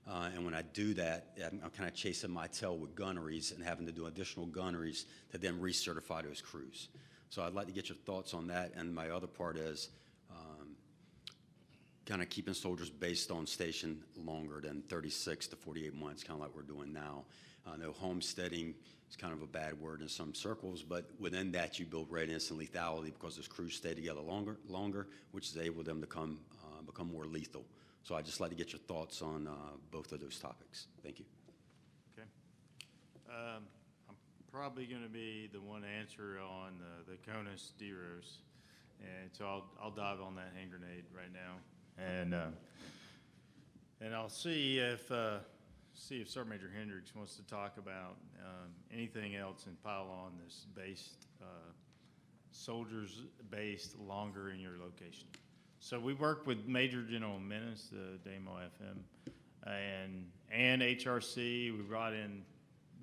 S9: And when I do that, I'm kind of chasing my tail with gunneries and having to do additional gunneries to then recertify those crews. So I'd like to get your thoughts on that. And my other part is kind of keeping soldiers based on station longer than 36 to 48 months, kind of like we're doing now. I know homesteading is kind of a bad word in some circles, but within that you build readiness and lethality because those crews stay together longer, which is able them to become more lethal. So I'd just like to get your thoughts on both of those topics. Thank you.
S3: Okay. I'm probably going to be the one to answer on the CONUS DEROS, and so I'll dive on that hand grenade right now, and I'll see if Sergeant Major Hendricks wants to talk about anything else and pile on this soldiers based longer in your location. So we worked with Major General Menace, the DAMO FM, and HRC. We brought in,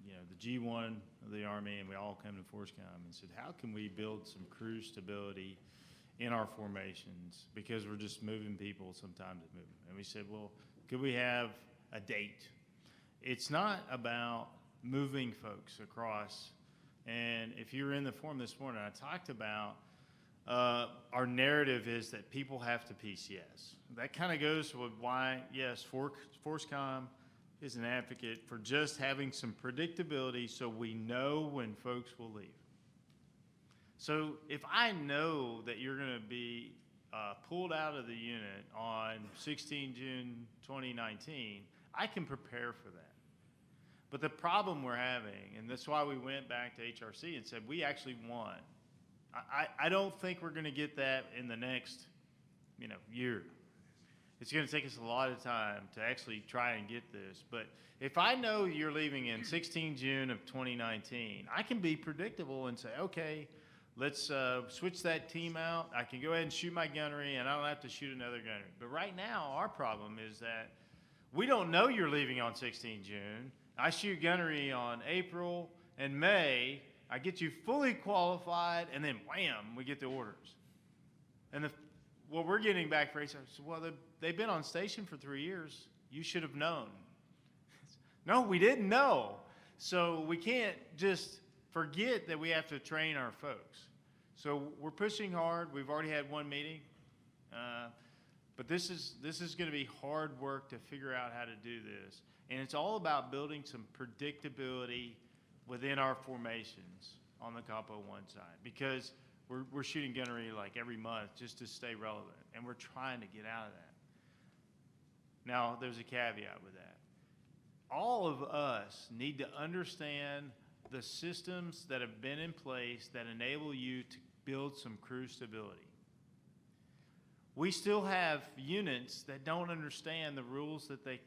S3: the G1 of the Army, and we all came to FORSCOM and said, how can we build some crew stability in our formations? Because we're just moving people, sometimes it's moving. And we said, well, could we have a date? It's not about moving folks across. And if you were in the forum this morning, I talked about our narrative is that people have to PCS. That kind of goes with why, yes, FORSCOM is an advocate for just having some predictability so we know when folks will leave. So if I know that you're going to be pulled out of the unit on 16 June 2019, I can prepare for that. But the problem we're having, and that's why we went back to HRC and said we actually want, I don't think we're going to get that in the next, year. It's going to take us a lot of time to actually try and get this. But if I know you're leaving in 16 June of 2019, I can be predictable and say, okay, let's switch that team out. I can go ahead and shoot my gunnery, and I don't have to shoot another gunnery. But right now, our problem is that we don't know you're leaving on 16 June. I shoot gunnery on April and May. I get you fully qualified, and then wham, we get the orders. And what we're getting back for HR, well, they've been on station for 3 years. You should have known. No, we didn't know. So we can't just forget that we have to train our folks. So we're pushing hard. We've already had one meeting. But this is going to be hard work to figure out how to do this. And it's all about building some predictability within our formations on the Compo 1 side, because we're shooting gunnery like every month just to stay relevant, and we're trying to get out of that. Now, there's a caveat with that. All of us need to understand the systems that have been in place that enable you to build some crew stability. We still have units that don't understand the rules that they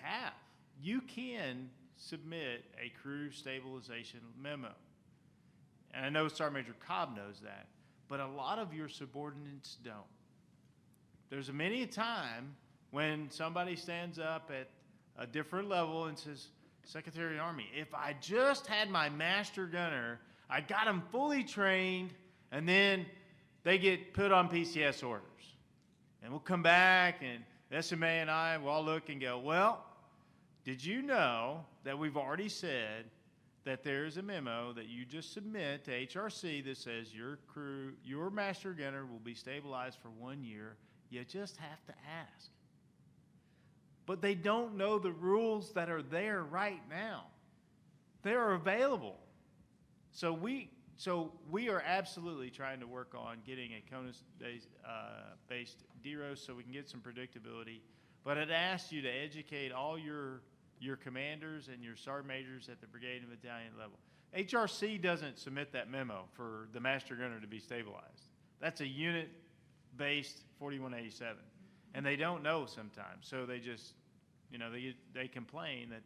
S3: have. You can submit a crew stabilization memo. And I know Sergeant Major Cobb knows that, but a lot of your subordinates don't. There's many a time when somebody stands up at a different level and says, Secretary of the Army, if I just had my master gunner, I got them fully trained, and then they get put on PCS orders. And we'll come back, and SMA and I will all look and go, well, did you know that we've already said that there's a memo that you just submit to HRC that says your master gunner will be stabilized for 1 year? You just have to ask. But they don't know the rules that are there right now. They're available. So we are absolutely trying to work on getting a CONUS-based DEROS so we can get some predictability. But I'd ask you to educate all your commanders and your sergeant majors at the brigade and battalion level. HRC doesn't submit that memo for the master gunner to be stabilized. That's a unit-based 4187. And they don't know sometimes, so they just, they complain that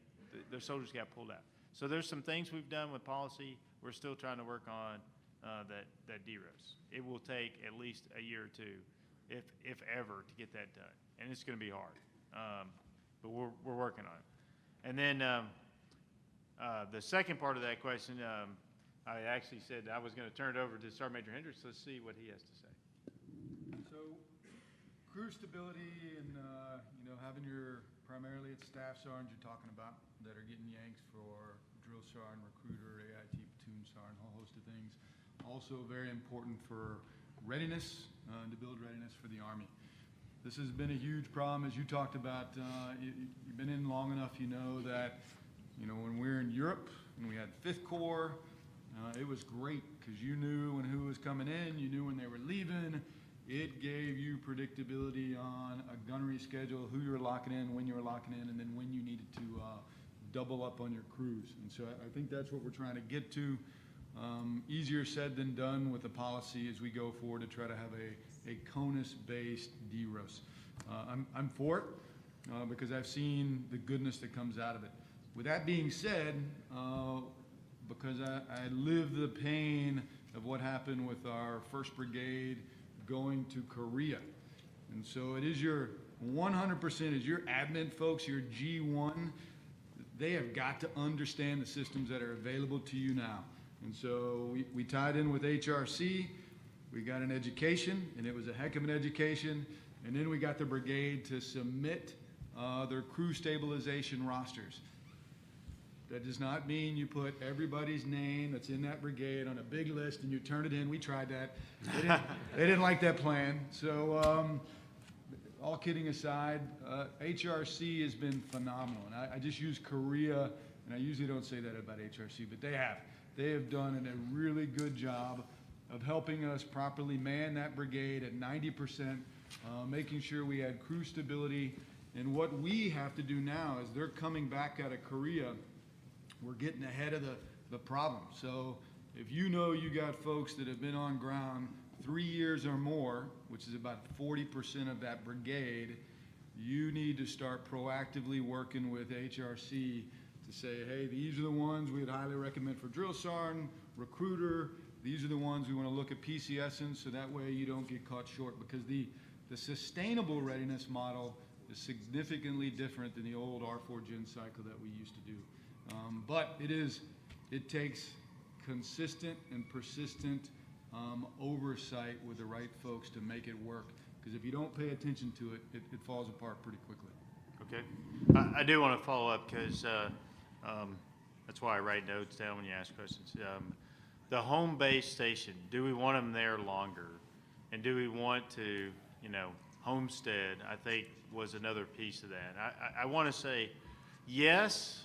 S3: their soldiers got pulled out. So there's some things we've done with policy. We're still trying to work on that DEROS. It will take at least a year or two, if ever, to get that done. And it's going to be hard, but we're working on it. And then the second part of that question, I actually said I was going to turn it over to Sergeant Major Hendricks. Let's see what he has to say.
S4: So, crew stability and having your primarily it's staff sergeants you're talking about that are getting yanked for drill sergeant, recruiter, AIT, platoon sergeant, a whole host of things. Also very important for readiness, to build readiness for the Army. This has been a huge problem, as you talked about. You've been in long enough, you know that, when we were in Europe and we had 5th Corps, it was great because you knew when who was coming in, you knew when they were leaving. It gave you predictability on a gunnery schedule, who you were locking in, when you were locking in, and then when you needed to double up on your crews. And so I think that's what we're trying to get to. Easier said than done with the policy as we go forward to try to have a CONUS-based DROS. I'm for it because I've seen the goodness that comes out of it. With that being said, because I lived the pain of what happened with our 1st Brigade going to Korea. And so it is your 100% is your admin folks, your G1, they have got to understand the systems that are available to you now. And so we tied in with HRC, we got an education, and it was a heck of an education, and then we got the brigade to submit their crew stabilization rosters. That does not mean you put everybody's name that's in that brigade on a big list and you turn it in. We tried that. They didn't like that plan. So all kidding aside, HRC has been phenomenal. And I just use Korea, and I usually don't say that about HRC, but they have. They have done a really good job of helping us properly man that brigade at 90%, making sure we had crew stability. And what we have to do now is they're coming back out of Korea. We're getting ahead of the problem. So if you know you got folks that have been on ground 3 years or more, which is about 40% of that brigade, you need to start proactively working with HRC to say, hey, these are the ones we would highly recommend for drill sergeant, recruiter. These are the ones we want to look at PCSing, so that way you don't get caught short, because the sustainable readiness model is significantly different than the old R4 Gen cycle that we used to do. But it takes consistent and persistent oversight with the right folks to make it work. Because if you don't pay attention to it, it falls apart pretty quickly.
S3: Okay. I do want to follow up because that's why I write notes down when you ask questions. The home base station, do we want them there longer? And do we want to, homestead, I think was another piece of that. I want to say yes.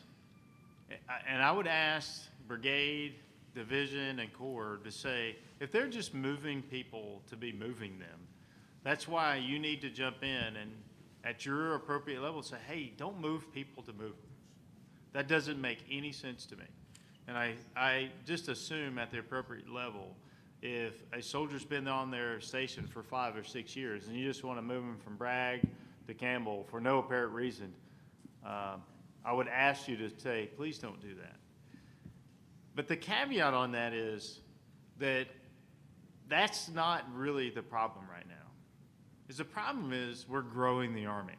S3: And I would ask brigade, division, and corps to say, if they're just moving people to be moving them, that's why you need to jump in and at your appropriate level say, hey, don't move people to move them. That doesn't make any sense to me. And I just assume at the appropriate level, if a soldier's been on their station for 5 or 6 years and you just want to move them from Bragg to Campbell for no apparent reason, I would ask you to say, please don't do that. But the caveat on that is that that's not really the problem right now. The problem is we're growing the Army.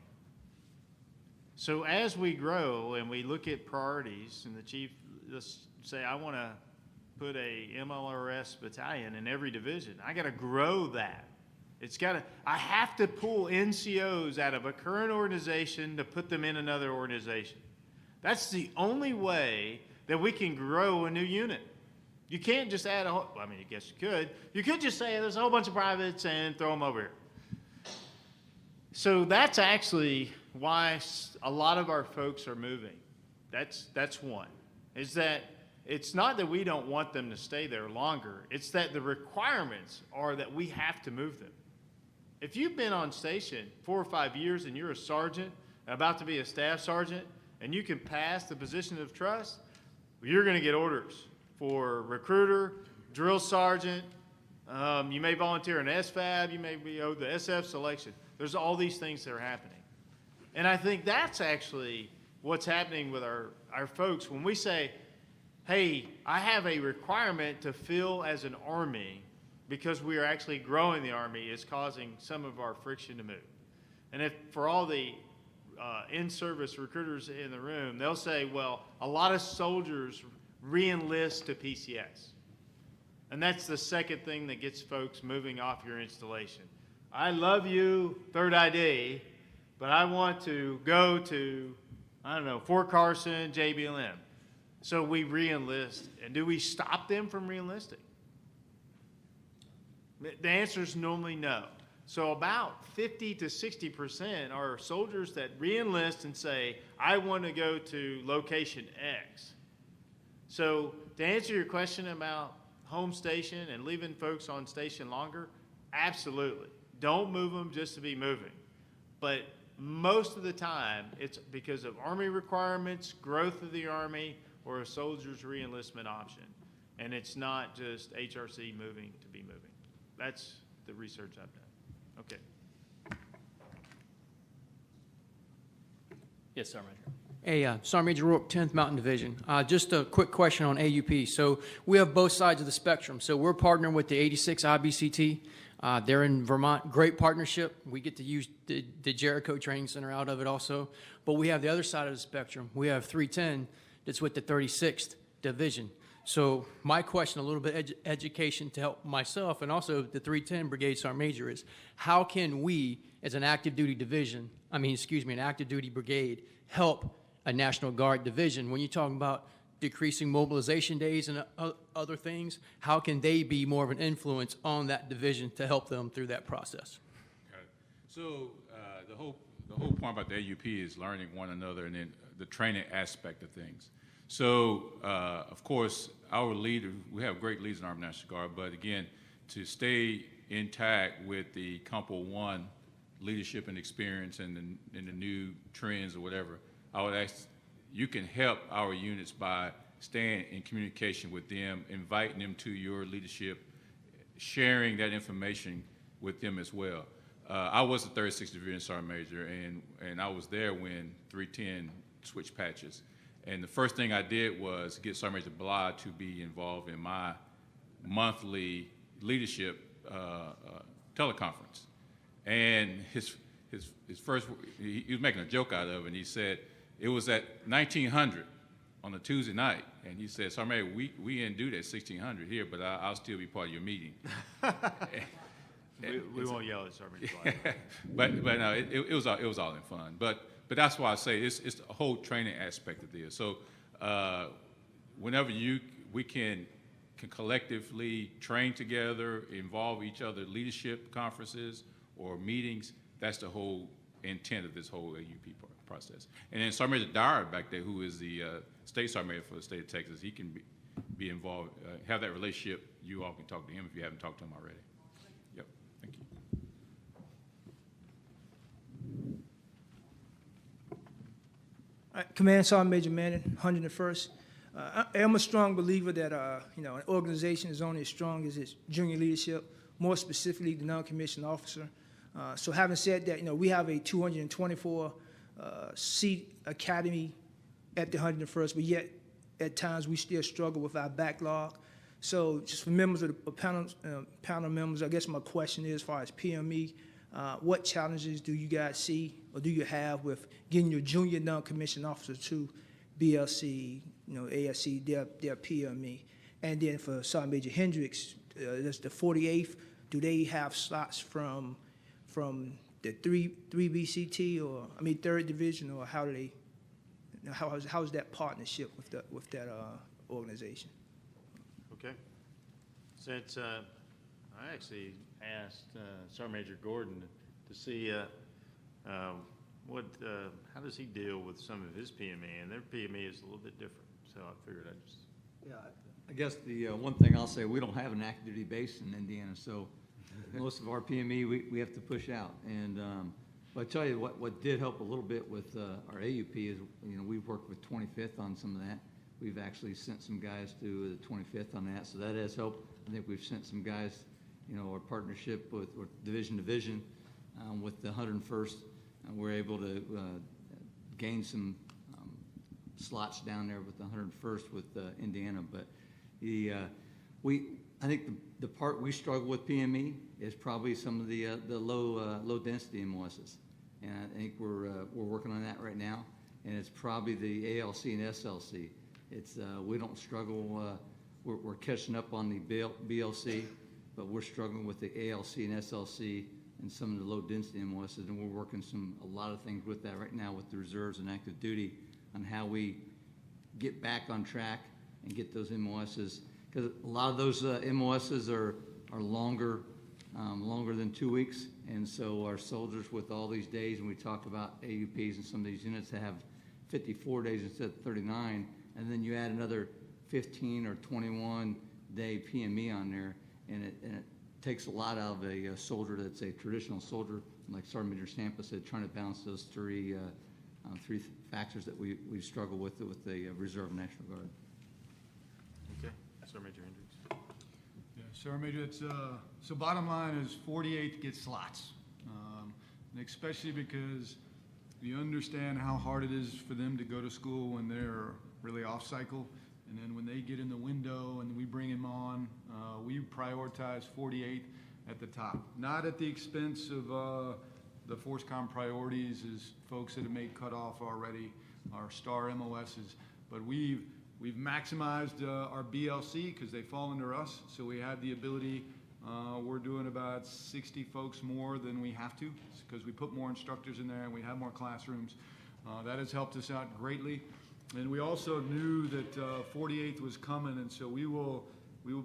S3: So as we grow and we look at priorities, and the chief, let's say I want to put a MLRS battalion in every division, I got to grow that. I have to pull NCOs out of a current organization to put them in another organization. That's the only way that we can grow a new unit. You can't just add I guess you could. You could just say there's a whole bunch of privates and throw them over here. So that's actually why a lot of our folks are moving. That's one. Is that it's not that we don't want them to stay there longer. It's that the requirements are that we have to move them. If you've been on station 4 or 5 years and you're a sergeant, about to be a staff sergeant, and you can pass the position of trust, you're going to get orders for recruiter, drill sergeant. You may volunteer in SFAB. You may be owed the SF selection. There's all these things that are happening. And I think that's actually what's happening with our folks. When we say, hey, I have a requirement to fill as an Army because we are actually growing the Army, is causing some of our friction to move. And if for all the in-service recruiters in the room, they'll say, well, a lot of soldiers re-enlist to PCS. And that's the second thing that gets folks moving off your installation. I love you, 3rd ID, but I want to go to, I don't know, Fort Carson, JBLM. So we re-enlist, and do we stop them from re-enlisting? The answer is normally no. So about 50 to 60% are soldiers that re-enlist and say, I want to go to location X. So to answer your question about home station and leaving folks on station longer, absolutely. Don't move them just to be moving. But most of the time, it's because of Army requirements, growth of the Army, or a soldier's re-enlistment option. And it's not just HRC moving to be moving. That's the research I've done. Okay.
S2: Yes, Sergeant Major.
S10: Hey, Sergeant Major Rourke, 10th Mountain Division. Just a quick question on AUP. So we have both sides of the spectrum. So we're partnering with the 86 IBCT. They're in Vermont. Great partnership. We get to use the Jericho Training Center out of it also. But we have the other side of the spectrum. We have 310 that's with the 36th Division. So my question, a little bit education to help myself and also the 310 Brigade Sergeant Major is, how can we as an active duty division, an active duty brigade, help a National Guard division? When you're talking about decreasing mobilization days and other things, how can they be more of an influence on that division to help them through that process?
S5: Okay. So the whole point about the AUP is learning one another and then the training aspect of things. So, of course, our leader, we have great leaders in Army National Guard, but again, to stay intact with the Compo 1 leadership and experience and the new trends or whatever, I would ask, you can help our units by staying in communication with them, inviting them to your leadership, sharing that information with them as well. I was the 36th Division Sergeant Major, and I was there when 310 switched patches. And the first thing I did was get Sergeant Major Blah to be involved in my monthly leadership teleconference. And his first, he was making a joke out of it, and he said, it was at 1900 on a Tuesday night, and he said, Sergeant Major, we didn't do that 1600 here, but I'll still be part of your meeting.
S3: We won't yell at Sergeant Major Blah.
S5: but no, it was all in fun. But that's why I say it's a whole training aspect of this. So whenever we can collectively train together, involve each other, leadership conferences or meetings, that's the whole intent of this whole AUP process. And then Sergeant Major Dyer back there, who is the state Sergeant Major for the state of Texas, he can be involved, have that relationship. You all can talk to him if you haven't talked to him already. Yep, thank you.
S11: Command Sergeant Major Manning, 101st. I am a strong believer that an organization is only as strong as its junior leadership, more specifically the non-commissioned officer. So having said that, we have a 224 seat academy at the 101st, but yet at times we still struggle with our backlog. So just for members of the panel members, I guess my question is, as far as PME, what challenges do you guys see or do you have with getting your junior non-commissioned officer to BLC, ASC, their PME? And then for Sergeant Major Hendricks, that's the 48th, do they have slots from the 3 BCT or 3rd Division, or how do they? How is that partnership with that organization?
S3: Okay. Since I actually asked Sergeant Major Gordon to see how does he deal with some of his PME, and their PME is a little bit different. So I figured I'd just.
S12: Yeah, I guess the one thing I'll say, we don't have an active duty base in Indiana, so most of our PME we have to push out. And but I tell you what did help a little bit with our AUP is we've worked with 25th on some of that. We've actually sent some guys to the 25th on that, so that has helped. I think we've sent some guys, our partnership with division with the 101st. We're able to gain some slots down there with the 101st with Indiana. But I think the part we struggle with PME is probably some of the low density MOSs, and I think we're working on that right now. And it's probably the ALC and SLC. It's we don't struggle. We're catching up on the BLC, but we're struggling with the ALC and SLC and some of the low-density MOSs, and we're working a lot of things with that right now with the reserves and active duty on how we get back on track and get those MOSs, because a lot of those MOSs are longer than 2 weeks, and so our soldiers with all these days, and we talk about AUPs and some of these units that have 54 days instead of 39, and then you add another 15 or 21 day PME on there, and it takes a lot out of a soldier that's a traditional soldier, like Sergeant Major Stampa said, trying to balance those three factors that we struggle with the Reserve National Guard.
S3: Okay, Sergeant Major Hendricks.
S4: Yeah, Sergeant Major, it's, so bottom line is 48 get slots. And especially because you understand how hard it is for them to go to school when they're really off cycle. And then when they get in the window and we bring them on, we prioritize 48 at the top. Not at the expense of the FORSCOM priorities as folks that have made cutoff already, our star MOSs. But we've maximized our BLC because they fall under us. So we have the ability, we're doing about 60 folks more than we have to because we put more instructors in there and we have more classrooms. That has helped us out greatly. And we also knew that 48th was coming, and so we will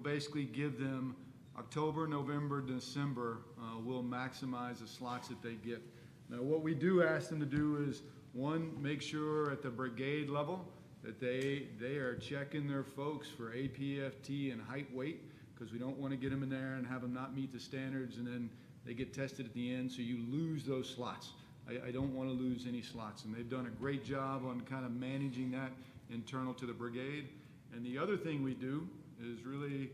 S4: basically give them October, November, December. We'll maximize the slots that they get. Now, what we do ask them to do is, one, make sure at the brigade level that they are checking their folks for APFT and height weight, because we don't want to get them in there and have them not meet the standards, and then they get tested at the end, so you lose those slots. I don't want to lose any slots, and they've done a great job on kind of managing that internal to the brigade. And the other thing we do is really,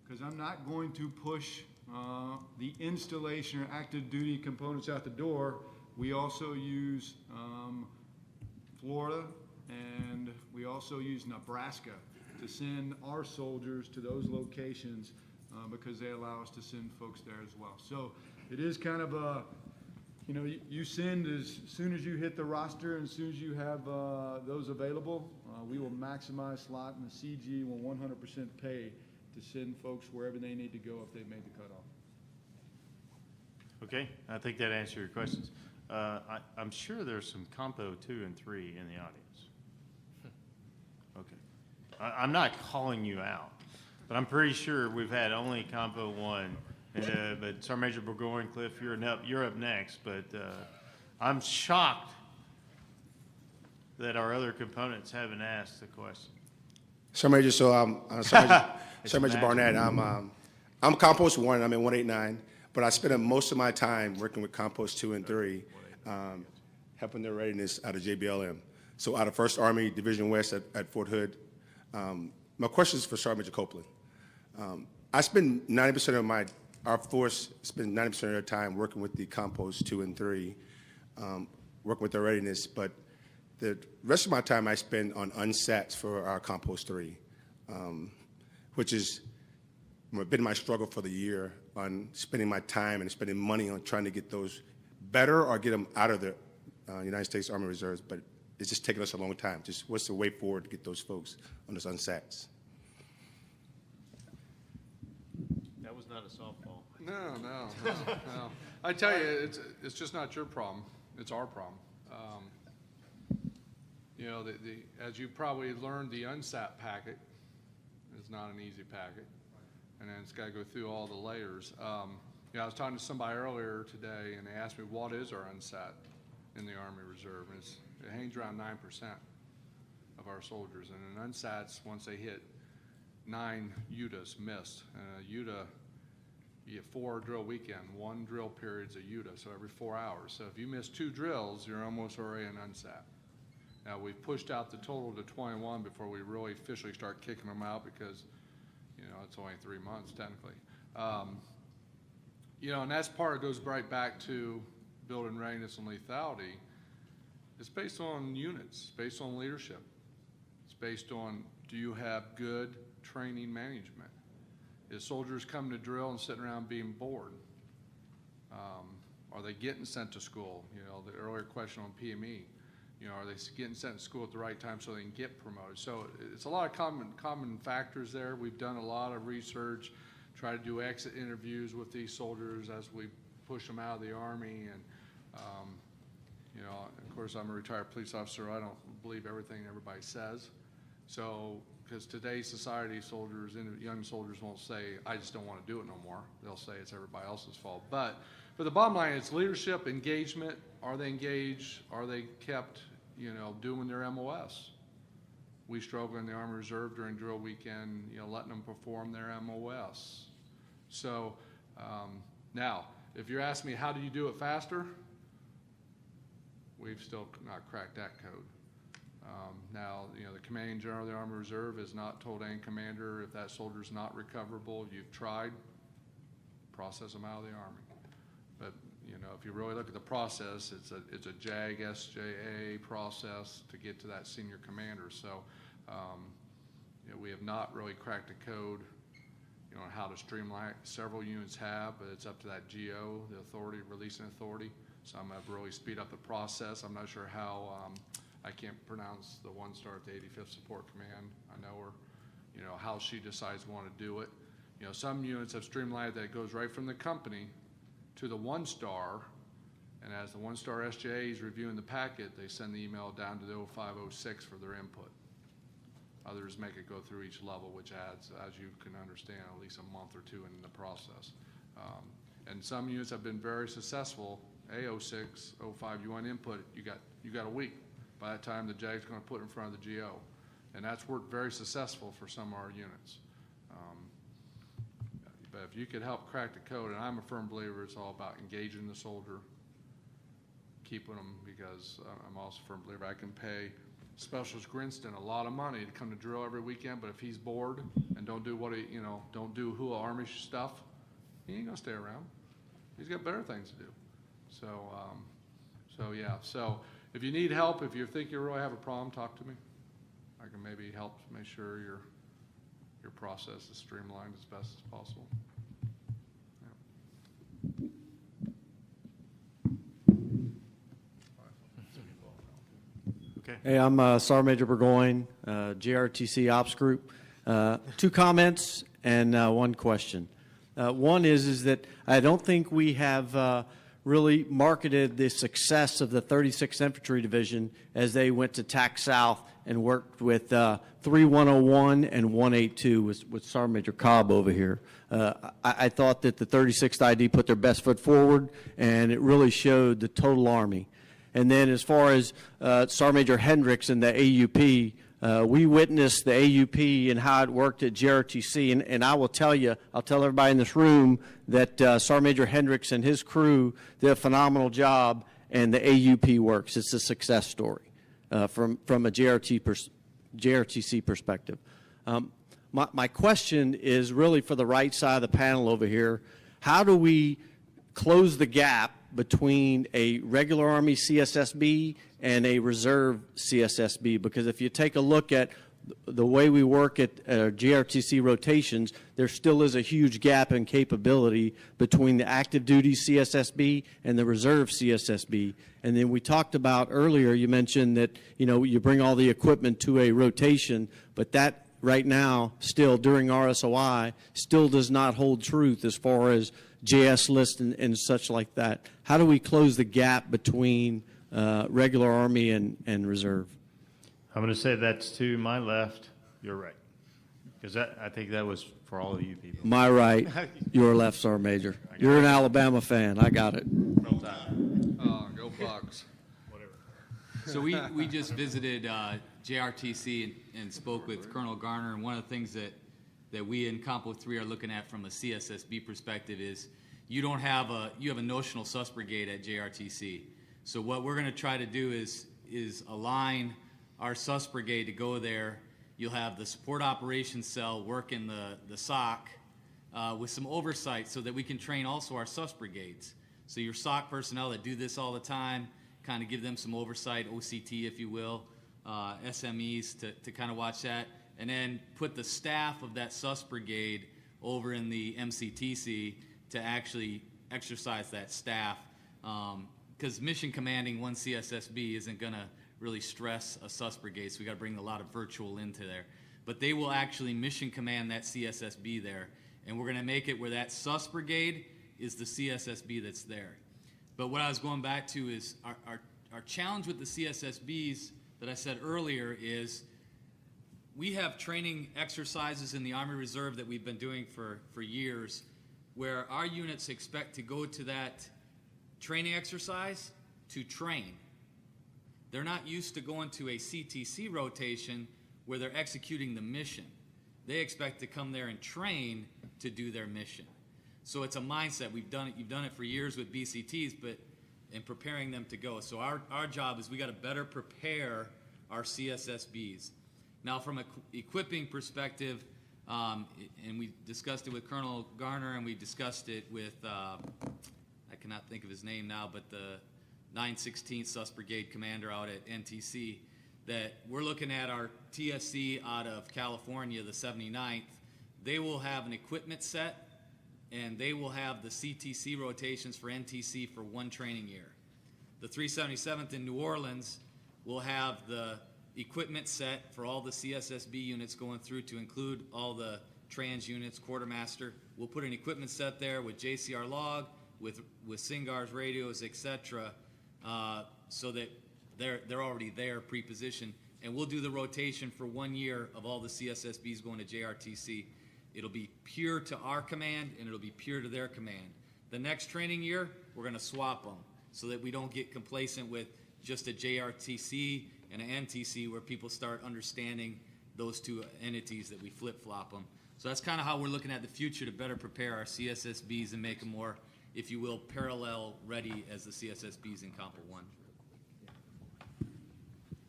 S4: because I'm not going to push the installation or active duty components out the door, we also use Florida, and we also use Nebraska to send our soldiers to those locations because they allow us to send folks there as well. So it is kind of a, you know, you send as soon as you hit the roster and as soon as you have those available, we will maximize slot, and the CG will 100% pay to send folks wherever they need to go if they've made the cutoff.
S3: Okay, I think that answered your questions. I'm sure there's some Compo 2 and 3 in the audience. Okay. I'm not calling you out, but I'm pretty sure we've had only Compo 1. But Sergeant Major Burgoyne, Cliff, you're up next. But I'm shocked that our other components haven't asked the question.
S13: Sergeant Major, so Sergeant Major Barnett, I'm Compost 1, I'm in 189, but I spend most of my time working with Compost 2 and 3, helping their readiness out of JBLM. So out of 1st Army Division West at Fort Hood. My question is for Sergeant Major Copeland. I spend 90% of our force spends 90% of their time working with the Compost 2 and 3, working with their readiness, but the rest of my time I spend on unsats for our Compost 3, which has been my struggle for the year on spending my time and spending money on trying to get those better or get them out of the United States Army Reserves, but it's just taken us a long time. Just what's the way forward to get those folks on those unsats?
S3: That was not a softball.
S6: No. I tell you, it's just not your problem. It's our problem. You know, as you probably learned, the unsat packet is not an easy packet, and then it's got to go through all the layers. You know, I was talking to somebody earlier today, and they asked me, what is our unsat in the Army Reserve? And it hangs around 9% of our soldiers, and an unsats, once they hit 9 UDAs missed. UDA, you get 4 drill weekend, 1 drill period's a UDA, so every 4 hours. So if you miss 2 drills, you're almost already an unsat. Now, we've pushed out the total to 21 before we really officially start kicking them out because, you know, it's only 3 months technically. You know, and that's part, it goes right back to building readiness and lethality. It's based on units, based on leadership. It's based on, do you have good training management? Is soldiers coming to drill and sitting around being bored? Are they getting sent to school? You know, the earlier question on PME. You know, are they getting sent to school at the right time so they can get promoted? So it's a lot of common factors there. We've done a lot of research, try to do exit interviews with these soldiers as we push them out of the Army. And, you know, of course, I'm a retired police officer. I don't believe everything everybody says. So, because today's society, soldiers, young soldiers won't say, I just don't want to do it no more. They'll say it's everybody else's fault. But the bottom line is leadership, engagement. Are they engaged? Are they kept, you know, doing their MOS? We struggle in the Army Reserve during drill weekend, you know, letting them perform their MOS. So now, if you're asking me how do you do it faster, we've still not cracked that code. Now, you know, the Commanding General of the Army Reserve has not told any commander if that soldier's not recoverable, you've tried, process them out of the Army. But, you know, if you really look at the process, it's a JAG, SJA process to get to that senior commander. So, you know, we have not really cracked the code, you know, on how to streamline. Several units have, but it's up to that GO, the authority, releasing authority. Some have really speed up the process. I'm not sure how, I can't pronounce the one star at the 85th Support Command. I know her, you know, how she decides to want to do it. You know, some units have streamlined that it goes right from the company to the one star, and as the one star SJA is reviewing the packet, they send the email down to the 0506 for their input. Others make it go through each level, which adds, as you can understand, at least a month or two in the process. And some units have been very successful. A06, 05, you want input, you got a week. By that time, the JAG's going to put it in front of the GO. And that's worked very successful for some of our units. But if you could help crack the code, and I'm a firm believer it's all about engaging the soldier, keeping them, because I'm also a firm believer I can pay Specialist Grinston a lot of money to come to drill every weekend, but if he's bored and don't do what he, you know, don't do Hula Army stuff, he ain't gonna stay around. He's got better things to do. So, yeah. So if you need help, if you think you really have a problem, talk to me. I can maybe help to make sure your process is streamlined as best as possible.
S3: Okay.
S14: Hey, I'm Sergeant Major Burgoyne, JRTC Ops Group. 2 comments and 1 question. One is that I don't think we have really marketed the success of the 36th Infantry Division as they went to TAC South and worked with 3101 and 182 with Sergeant Major Cobb over here. I thought that the 36th ID put their best foot forward, and it really showed the total Army. And then as far as Sergeant Major Hendricks and the AUP, we witnessed the AUP and how it worked at JRTC, and I will tell you, I'll tell everybody in this room that Sergeant Major Hendricks and his crew did a phenomenal job, and the AUP works. It's a success story from a JRTC perspective. My question is really for the right side of the panel over here. How do we close the gap between a regular Army CSSB and a reserve CSSB? Because if you take a look at the way we work at GRTC rotations, there still is a huge gap in capability between the active duty CSSB and the reserve CSSB. And then we talked about earlier, you mentioned that, you know, you bring all the equipment to a rotation, but that right now still during RSOI still does not hold truth as far as JS list and such like that. How do we close the gap between regular Army and reserve?
S3: I'm going to say that's to my left, your right. Because I think that was for all of you people.
S14: My right, your left, Sergeant Major. You're an Alabama fan. I got it.
S6: Go Bucks.
S3: Whatever.
S8: So we just visited JRTC and spoke with Colonel Garner, and one of the things that we in Compo 3 are looking at from a CSSB perspective is you have a notional sus brigade at JRTC. So what we're going to try to do is align our sus brigade to go there. You'll have the support operations cell work in the SOC with some oversight so that we can train also our sus brigades. So your SOC personnel that do this all the time, kind of give them some oversight, OCT if you will, SMEs to kind of watch that, and then put the staff of that sus brigade over in the MCTC to actually exercise that staff. Because mission commanding one CSSB isn't going to really stress a sus brigade, so we got to bring a lot of virtual into there. But they will actually mission command that CSSB there, and we're going to make it where that sus brigade is the CSSB that's there. But what I was going back to is our challenge with the CSSBs that I said earlier is we have training exercises in the Army Reserve that we've been doing for years where our units expect to go to that training exercise to train. They're not used to going to a CTC rotation where they're executing the mission. They expect to come there and train to do their mission. So it's a mindset. You've done it for years with BCTs, but in preparing them to go. So our job is we got to better prepare our CSSBs. Now, from an equipping perspective, and we discussed it with Colonel Garner, and we discussed it with, I cannot think of his name now, but the 916th Sus Brigade commander out at NTC, that we're looking at our TSC out of California, the 79th. They will have an equipment set, and they will have the CTC rotations for NTC for one training year. The 377th in New Orleans will have the equipment set for all the CSSB units going through to include all the trans units, quartermaster. We'll put an equipment set there with JCR log, with SINGAR's radios, etc., so that they're already there pre-positioned. And we'll do the rotation for 1 year of all the CSSBs going to JRTC. It'll be pure to our command, and it'll be pure to their command. The next training year, we're going to swap them so that we don't get complacent with just a JRTC and an NTC where people start understanding those two entities that we flip-flop them. So that's kind of how we're looking at the future to better prepare our CSSBs and make them more, if you will, parallel ready as the CSSBs in Compo 1.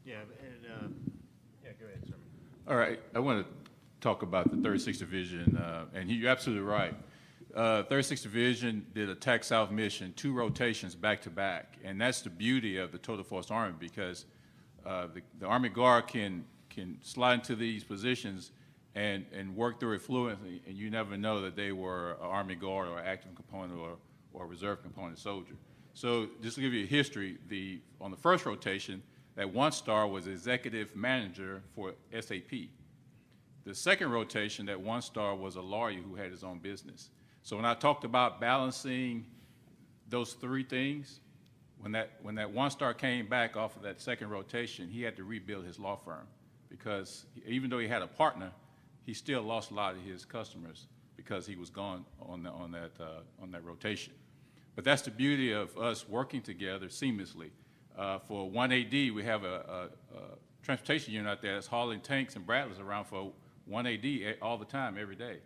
S3: Yeah, and, yeah, go ahead, sir.
S5: All right, I want to talk about the 36th Division, and you're absolutely right. 36th Division did a TAC South mission, 2 rotations back to back, and that's the beauty of the Total Force Army, because the Army Guard can slide into these positions and work through it fluently, and you never know that they were an Army Guard or active component or a reserve component soldier. So just to give you a history, on the first rotation, that 1-star was executive manager for SAP. The second rotation, that 1-star was a lawyer who had his own business. So when I talked about balancing those 3 things, when that 1-star came back off of that second rotation, he had to rebuild his law firm, because even though he had a partner, he still lost a lot of his customers because he was gone on that rotation. But that's the beauty of us working together seamlessly. For 1AD, we have a transportation unit out there that's hauling tanks and Bradleys around for 1AD all the time, every day.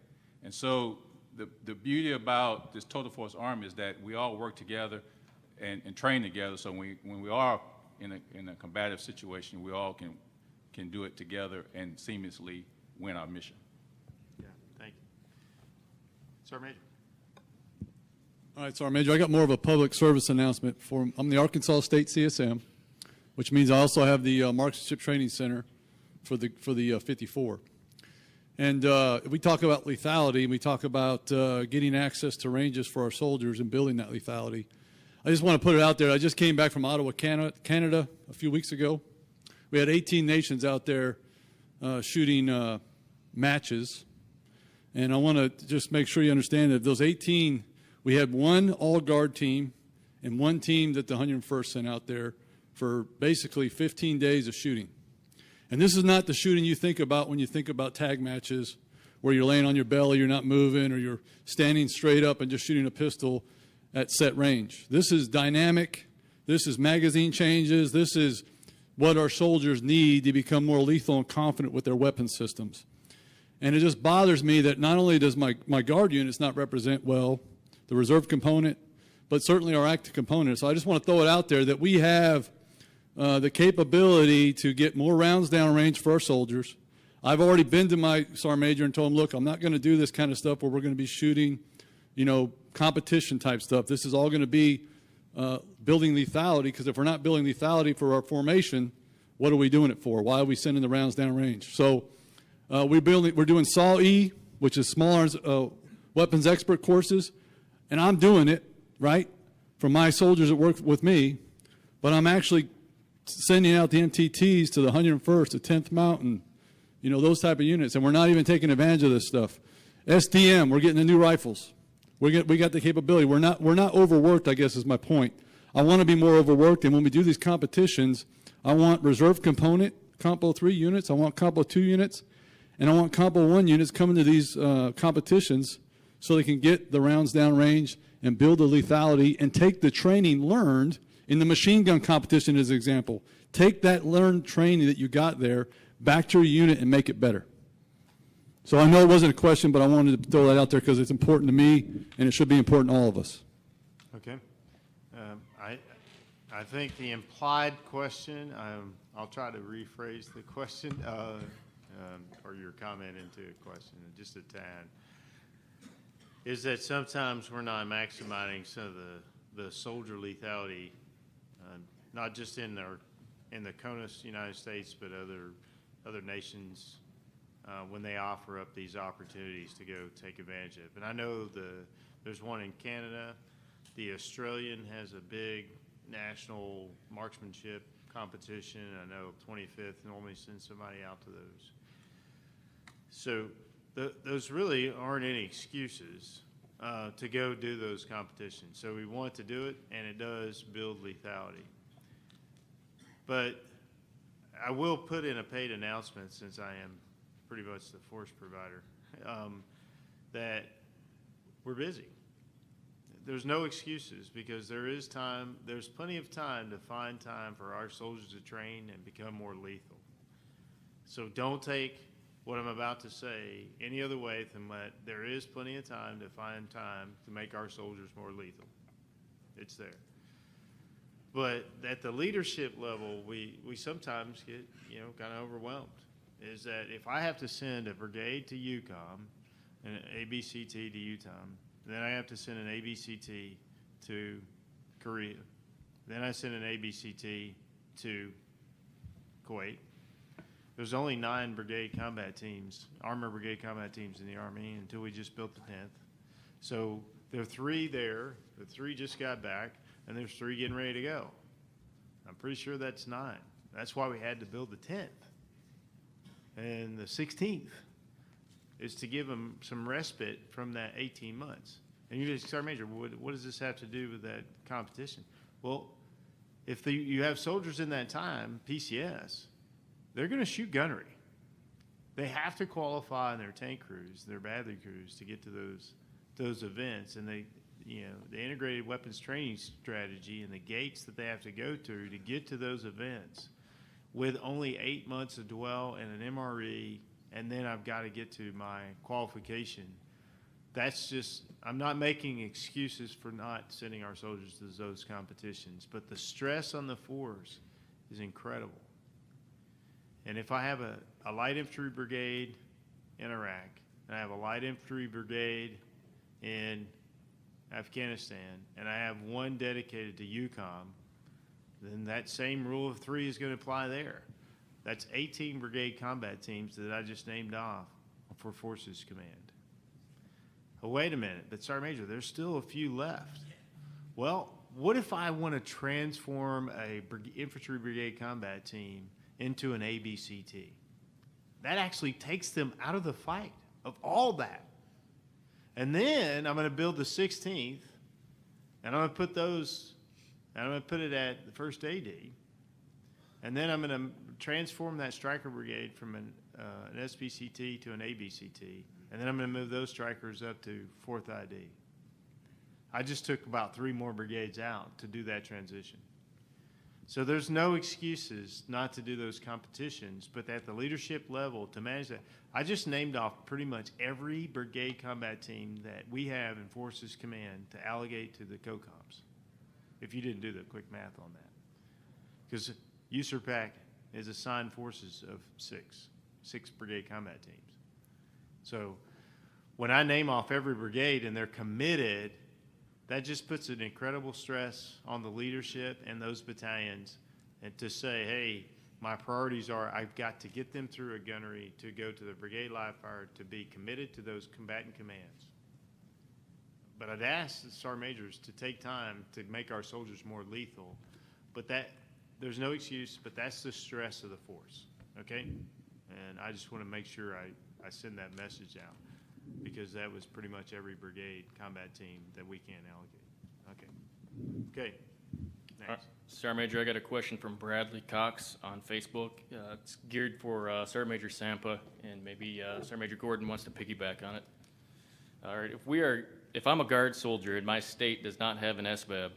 S5: And so the beauty about this Total Force Army is that we all work together and train together, so when we are in a combative situation, we all can do it together and seamlessly win our mission.
S3: Yeah, thank you. Sir Major.
S15: All right, Sergeant Major, I got more of a public service announcement. I'm the Arkansas State CSM, which means I also have the Marksmanship Training Center for the 54. And we talk about lethality, and we talk about getting access to ranges for our soldiers and building that lethality. I just want to put it out there. I just came back from Ottawa, Canada a few weeks ago. We had 18 nations out there shooting matches. And I want to just make sure you understand that those 18, we had one all-guard team and one team that the 101st sent out there for basically 15 days of shooting. And this is not the shooting you think about when you think about tag matches where you're laying on your belly, you're not moving, or you're standing straight up and just shooting a pistol at set range. This is dynamic. This is magazine changes. This is what our soldiers need to become more lethal and confident with their weapon systems. And it just bothers me that not only does my guard units not represent well the reserve component, but certainly our active component. So I just want to throw it out there that we have the capability to get more rounds downrange for our soldiers. I've already been to my Sergeant Major and told him, look, I'm not going to do this kind of stuff where we're going to be shooting, competition type stuff. This is all going to be building lethality, because if we're not building lethality for our formation, what are we doing it for? Why are we sending the rounds downrange? So we're doing SAW-E, which is small arms weapons expert courses, and I'm doing it, right, for my soldiers that work with me, but I'm actually sending out the MTTs to the 101st, the 10th Mountain, those type of units, and we're not even taking advantage of this stuff. SDM, we're getting the new rifles. We got the capability. We're not overworked, I guess is my point. I want to be more overworked, and when we do these competitions, I want reserve component, Compo 3 units, I want Compo 2 units, and I want Compo 1 units coming to these competitions so they can get the rounds downrange and build the lethality and take the training learned in the machine gun competition as an example. Take that learned training that you got there back to your unit and make it better. So I know it wasn't a question, but I wanted to throw that out there because it's important to me, and it should be important to all of us.
S3: Okay. I think the implied question, I'll try to rephrase the question, or your comment into a question, just a tad, is that sometimes we're not maximizing some of the soldier lethality, not just in the CONUS United States, but other nations when they offer up these opportunities to go take advantage of. And I know there's one in Canada. The Australian has a big national marksmanship competition. I know 25th normally sends somebody out to those. So those really aren't any excuses to go do those competitions. So we want to do it, and it does build lethality. But I will put in a paid announcement, since I am pretty much the force provider, that we're busy. There's no excuses, because there is time, there's plenty of time to find time for our soldiers to train and become more lethal. So don't take what I'm about to say any other way than that there is plenty of time to find time to make our soldiers more lethal. It's there. But at the leadership level, we sometimes get, kind of overwhelmed. Is that if I have to send a brigade to UCOM and an ABCT to UTOM, then I have to send an ABCT to Korea. Then I send an ABCT to Kuwait. There's only 9 brigade combat teams, armored brigade combat teams in the Army until we just built the 10th. So there are 3 there, the 3 just got back, and there's 3 getting ready to go. I'm pretty sure that's 9. That's why we had to build the 10th. And the 16th is to give them some respite from that 18 months. And you just, Sergeant Major, what does this have to do with that competition? Well, if you have soldiers in that time, PCS, they're going to shoot gunnery. They have to qualify in their tank crews, their battery crews, to get to those events. And the integrated weapons training strategy and the gates that they have to go through to get to those events, with only 8 months of dwell and an MRE, and then I've got to get to my qualification. That's just, I'm not making excuses for not sending our soldiers to those competitions, but the stress on the force is incredible. And if I have a light infantry brigade in Iraq, and I have a light infantry brigade in Afghanistan, and I have one dedicated to UCOM, then that same rule of 3 is going to apply there. That's 18 brigade combat teams that I just named off for Forces Command. Oh, wait a minute, but Sergeant Major, there's still a few left. Well, what if I want to transform a infantry brigade combat team into an ABCT? That actually takes them out of the fight of all that. And then I'm going to build the 16th, and I'm going to put those, and I'm going to put it at the 1st AD, and then I'm going to transform that striker brigade from an SBCT to an ABCT, and then I'm going to move those strikers up to 4th ID. I just took about 3 more brigades out to do that transition. So there's no excuses not to do those competitions, but at the leadership level to manage that. I just named off pretty much every brigade combat team that we have in Forces Command to allocate to the COCOMs, if you didn't do the quick math on that. Because USERPAC is assigned forces of 6 brigade combat teams. So when I name off every brigade and they're committed, that just puts an incredible stress on the leadership and those battalions, and to say, hey, my priorities are I've got to get them through a gunnery to go to the brigade live fire to be committed to those combatant commands. But I'd ask the Sergeant Majors to take time to make our soldiers more lethal. But there's no excuse, but that's the stress of the force, okay? And I just want to make sure I send that message out. because that was pretty much every brigade combat team that we can't allocate. Okay. Next.
S2: Sergeant Major, I got a question from Bradley Cox on Facebook. It's geared for Sergeant Major Sampa, and maybe Sergeant Major Gordon wants to piggyback on it. All right, if I'm a Guard soldier and my state does not have an SBAB,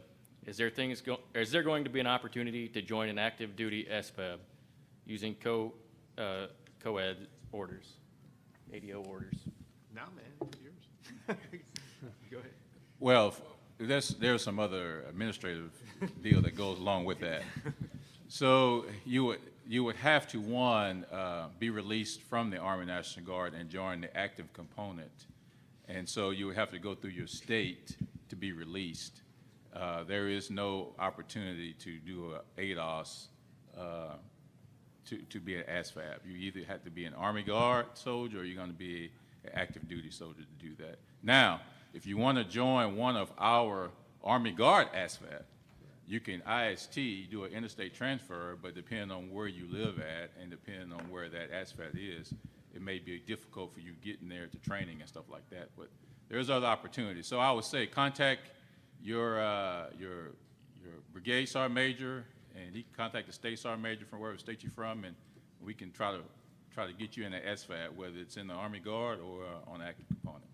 S2: is there going to be an opportunity to join an active duty SBAB using co-ed orders, ADO orders?
S3: No, man, it's yours. Go ahead.
S5: Well, there's some other administrative deal that goes along with that. So you would have to, one, be released from the Army National Guard and join the active component. And so you would have to go through your state to be released. There is no opportunity to do a ADOS to be an ASVAB. You either have to be an Army Guard soldier or you're going to be an active duty soldier to do that. Now, if you want to join one of our Army Guard ASVAB, you can IST, do an interstate transfer, but depending on where you live at and depending on where that ASVAB is, it may be difficult for you getting there to training and stuff like that. But there's other opportunities. So I would say contact your brigade sergeant major, and he can contact the state sergeant major from wherever state you're from, and we can try to get you in an SFAB, whether it's in the Army Guard or on the active component.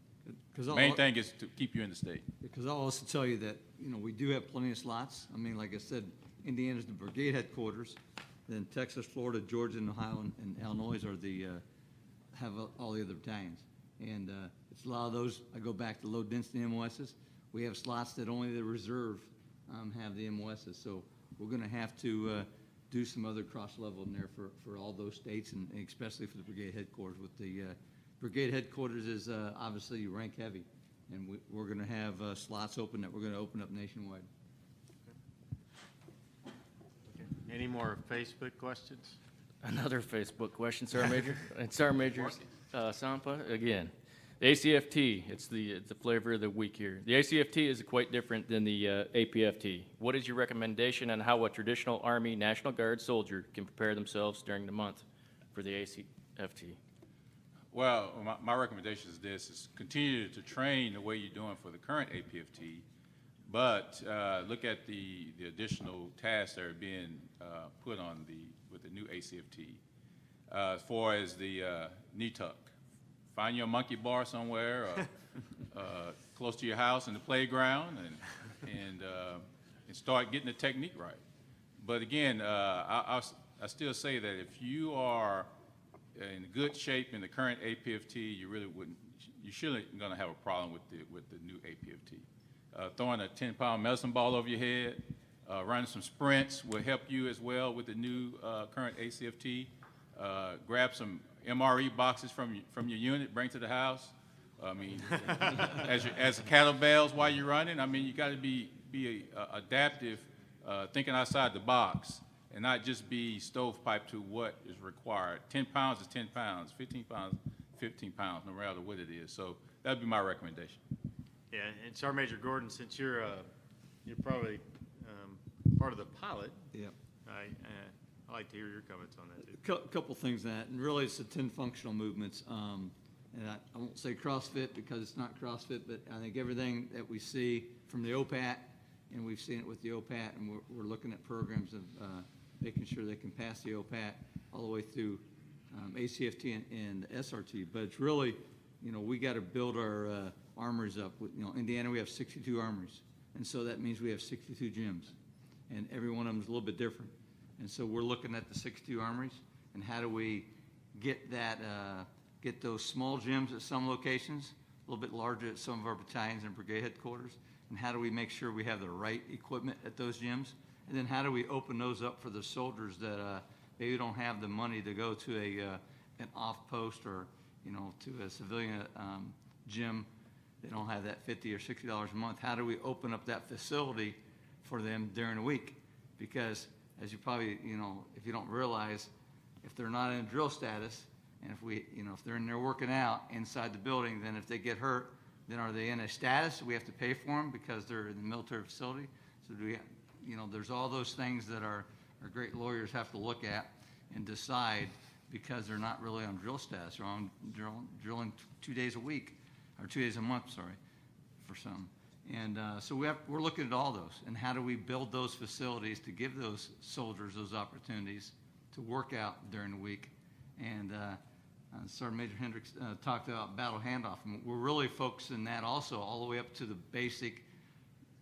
S5: The main thing is to keep you in the state.
S12: Because I'll also tell you that, we do have plenty of slots. I mean, like I said, Indiana's the brigade headquarters, then Texas, Florida, Georgia, and Ohio, and Illinois are have all the other battalions. And it's a lot of those, I go back to low density MOSs. We have slots that only the reserve have the MOSs. So we're going to have to do some other cross level in there for all those states, and especially for the brigade headquarters. With the brigade headquarters is obviously rank heavy, and we're going to have slots open that we're going to open up nationwide.
S3: Okay. Any more Facebook questions?
S2: Another Facebook question, Sergeant Major. And Sergeant Major Sampa, again. The ACFT, it's the flavor of the week here. The ACFT is quite different than the APFT. What is your recommendation on how a traditional Army National Guard soldier can prepare themselves during the month for the ACFT?
S5: Well, my recommendation is this, is continue to train the way you're doing for the current APFT, but look at the additional tasks that are being put on with the new ACFT. As far as the knee tuck, find your monkey bar somewhere close to your house in the playground and start getting the technique right. But again, I still say that if you are in good shape in the current APFT, you shouldn't going to have a problem with the new APFT. Throwing a 10-pound medicine ball over your head, running some sprints will help you as well with the new current ACFT. Grab some MRE boxes from your unit, bring to the house. I mean, as kettlebells while you're running. I mean, you got to be adaptive, thinking outside the box, and not just be stovepipe to what is required. 10 pounds is 10 pounds, 15 pounds, 15 pounds, no matter what it is. So that would be my recommendation.
S3: Yeah, and Sergeant Major Gordon, since you're probably part of the pilot,
S12: yeah,
S3: I'd like to hear your comments on that too.
S12: Couple things on that, and really it's the 10 functional movements. And I won't say CrossFit because it's not CrossFit, but I think everything that we see from the OPAT, and we've seen it with the OPAT, and we're looking at programs of making sure they can pass the OPAT all the way through ACFT and SRT. But it's really, we got to build our armories up. Indiana, we have 62 armories, and so that means we have 62 gyms, and every one of them is a little bit different. And so we're looking at the 62 armories, and how do we get that, get those small gyms at some locations, a little bit larger at some of our battalions and brigade headquarters, and how do we make sure we have the right equipment at those gyms? And then how do we open those up for the soldiers that maybe don't have the money to go to an off post or to a civilian gym? They don't have that $50 or $60 a month. How do we open up that facility for them during the week? Because as you probably, if you don't realize, if they're not in drill status, and if they're in there working out inside the building, then if they get hurt, then are they in a status? We have to pay for them because they're in the military facility. So do we, there's all those things that our great lawyers have to look at and decide because they're not really on drill status. They're on drilling 2 days a week. or 2 days a month, sorry, for some. And so we're looking at all those, and how do we build those facilities to give those soldiers those opportunities to work out during the week. And Sergeant Major Hendricks talked about battle handoff, and we're really focusing that also all the way up to the basic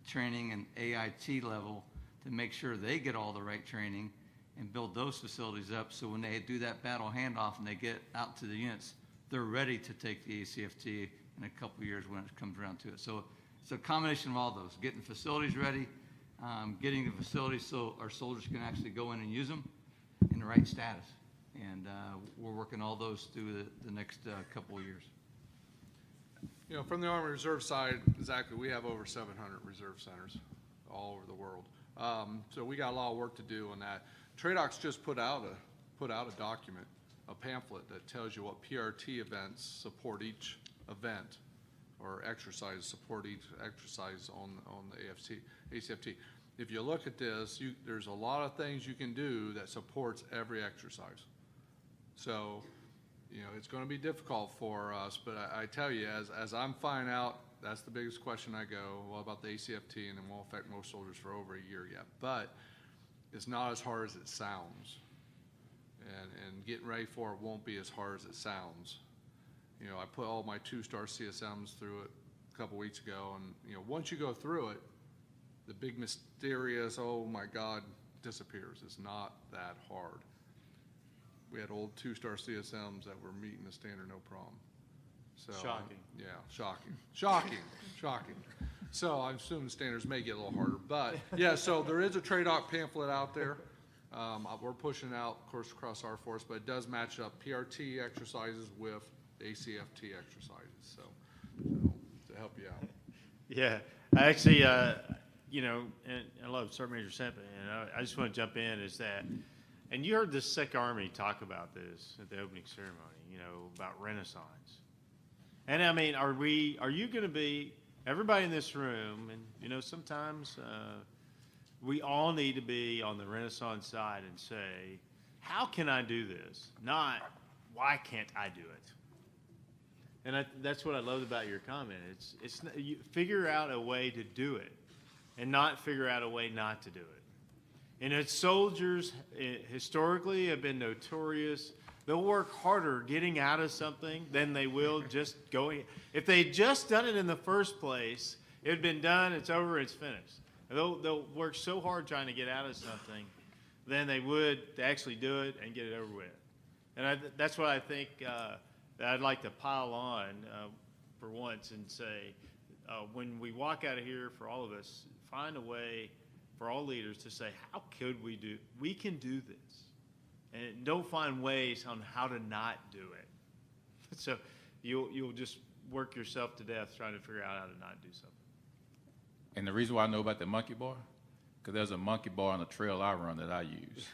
S12: training and AIT level to make sure they get all the right training and build those facilities up so when they do that battle handoff and they get out to the units, they're ready to take the ACFT in a couple of years when it comes around to it. So it's a combination of all those, getting facilities ready, getting the facilities so our soldiers can actually go in and use them in the right status. And we're working all those through the next couple of years.
S6: You know, from the Army Reserve side, exactly, we have over 700 reserve centers all over the world. So we got a lot of work to do on that. TRADOC's just put out a document, a pamphlet that tells you what PRT events support each event, or exercise support each exercise on the ACFT. If you look at this, there's a lot of things you can do that supports every exercise. So, you know, it's going to be difficult for us, but I tell you, as I'm finding out, that's the biggest question I go, what about the ACFT, and it won't affect most soldiers for over a year yet. But it's not as hard as it sounds. And getting ready for it won't be as hard as it sounds. You know, I put all my 2-star CSMs through it a couple weeks ago, and, you know, once you go through it, the big mysterious, oh my God, disappears. It's not that hard. We had old 2-star CSMs that were meeting the standard no problem. So,
S3: shocking.
S6: Yeah, shocking. So I'm assuming standards may get a little harder, but yeah. So there is a TRADOC pamphlet out there. We're pushing out, of course, across our force, but it does match up PRT exercises with ACFT exercises. So to help you out.
S3: Yeah, I actually, you know, and I love Sergeant Major Semple, and I just want to jump in is that, and you heard the Sick Army talk about this at the opening ceremony, you know, about Renaissance. And I mean, are you going to be, everybody in this room, and you know, sometimes we all need to be on the Renaissance side and say, how can I do this? Not, why can't I do it? And that's what I loved about your comment. It's you figure out a way to do it, and not figure out a way not to do it. And as soldiers historically have been notorious, they'll work harder getting out of something than they will just going. If they'd just done it in the first place, it had been done, it's over, it's finished. They'll work so hard trying to get out of something than they would to actually do it and get it over with. And that's what I think that I'd like to pile on for once and say, when we walk out of here, for all of us, find a way for all leaders to say, how could we can do this. And don't find ways on how to not do it. So you'll just work yourself to death trying to figure out how to not do something.
S5: And the reason why I know about the monkey bar, because there's a monkey bar on the trail I run that I use,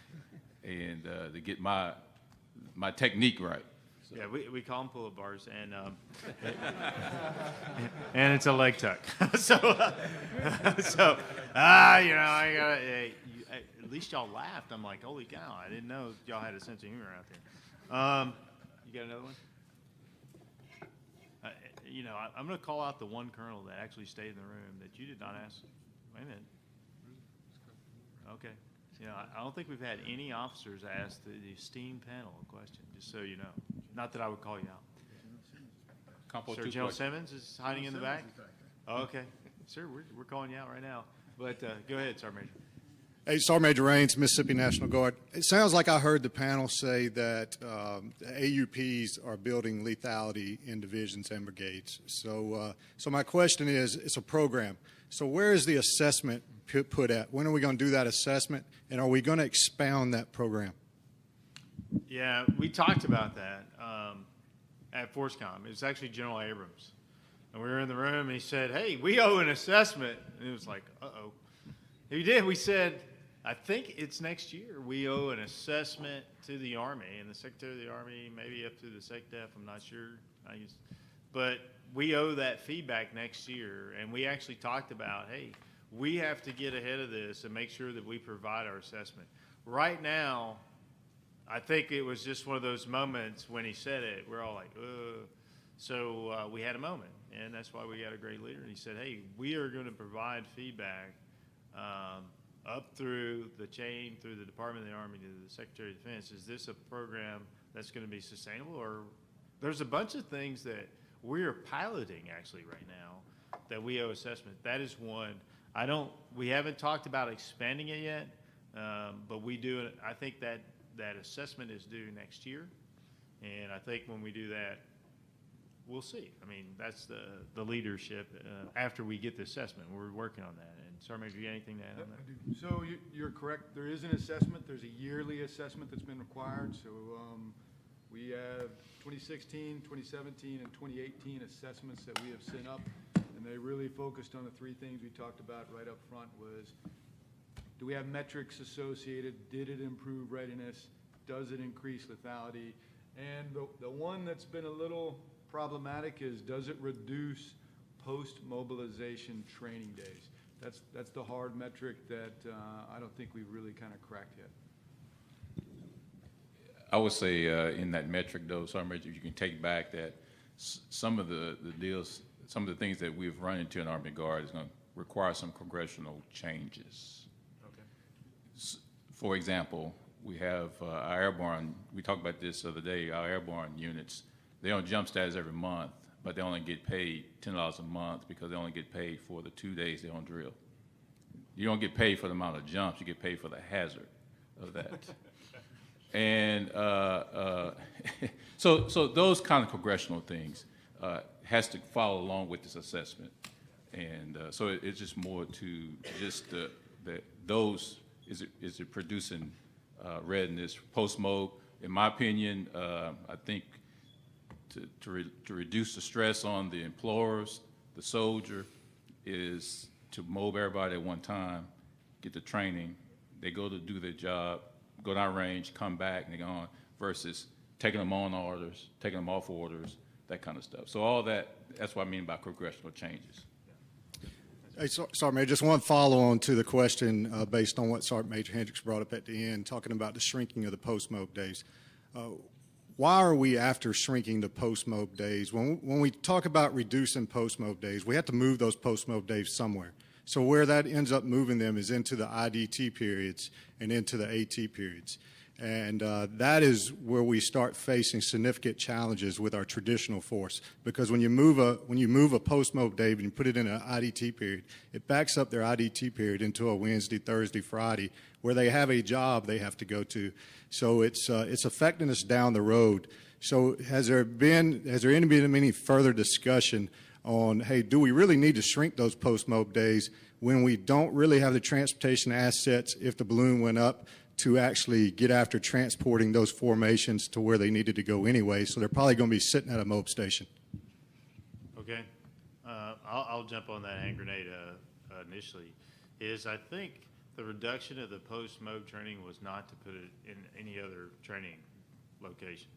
S5: and to get my technique right. So.
S3: Yeah, we call them pull-up bars, and and it's a leg tuck. so you know, I got at least y'all laughed. I'm like, holy cow, I didn't know y'all had a sense of humor out there. You got another one? You know, I'm going to call out the one colonel that actually stayed in the room that you did not ask. Wait a minute. Okay. You know, I don't think we've had any officers ask the esteemed panel a question, just so you know. Not that I would call you out. Sir, General Simmons is hiding in the back? Oh, okay. Sir, we're calling you out right now. But go ahead, Sergeant Major.
S16: Hey, Sergeant Major Raines, Mississippi National Guard. It sounds like I heard the panel say that AUPs are building lethality in divisions and brigades. So my question is, it's a program. So where is the assessment put at? When are we going to do that assessment, and are we going to expound that program?
S3: Yeah, we talked about that at ForceCom. It was actually General Abrams. And we were in the room, and he said, hey, we owe an assessment. And it was like, uh-oh. He did. We said, I think it's next year. We owe an assessment to the Army, and the Secretary of the Army, maybe up to the SecDef, I'm not sure. But we owe that feedback next year, and we actually talked about, hey, we have to get ahead of this and make sure that we provide our assessment. Right now, I think it was just one of those moments when he said it, we're all like, ugh. So we had a moment, and that's why we got a great leader. And he said, hey, we are going to provide feedback up through the chain, through the Department of the Army to the Secretary of Defense. Is this a program that's going to be sustainable? Or there's a bunch of things that we're piloting actually right now that we owe assessment. That is one. We haven't talked about expanding it yet, but we do. I think that assessment is due next year. And I think when we do that, we'll see. I mean, that's the leadership after we get the assessment. We're working on that. And Sergeant Major, you got anything to add on that?
S4: I do. So you're correct. There is an assessment. There's a yearly assessment that's been required. So we have 2016, 2017, and 2018 assessments that we have sent up. And they really focused on the three things we talked about right up front was, do we have metrics associated? Did it improve readiness? Does it increase lethality? And the one that's been a little problematic is, does it reduce post-mobilization training days? That's the hard metric that I don't think we've really kind of cracked yet.
S5: I would say in that metric, though, Sergeant Major, you can take back that some of the deals, some of the things that we've run into in Army Guard is going to require some congressional changes. Okay. For example, we have our airborne, we talked about this the other day, our airborne units, they don't jump status every month, but they only get paid $10 a month because they only get paid for the 2 days they on drill. You don't get paid for the amount of jumps, you get paid for the hazard of that. And so those kind of congressional things has to follow along with this assessment. And so it's just more to just those, is it producing readiness, post-mob? In my opinion, I think to reduce the stress on the employers, the soldier, is to mob everybody at one time, get the training, they go to do their job, go down range, come back, and they go on, versus taking them on orders, taking them off orders, that kind of stuff. So all that's what I mean by congressional changes.
S16: Hey, Sergeant Major, just one follow-on to the question based on what Sergeant Major Hendricks brought up at the end, talking about the shrinking of the post-mob days. Why are we after shrinking the post-mob days? When we talk about reducing post-mob days, we have to move those post-mob days somewhere. So where that ends up moving them is into the IDT periods and into the AT periods. And that is where we start facing significant challenges with our traditional force, because when you move a post-mob day and you put it in an IDT period, it backs up their IDT period into a Wednesday, Thursday, Friday, where they have a job they have to go to. So it's affecting us down the road. So has there been any further discussion on, hey, do we really need to shrink those post-mob days when we don't really have the transportation assets if the balloon went up to actually get after transporting those formations to where they needed to go anyway? So they're probably going to be sitting at a mob station.
S3: Okay. I'll jump on that hand grenade initially. I think the reduction of the post-mob training was not to put it in any other training location.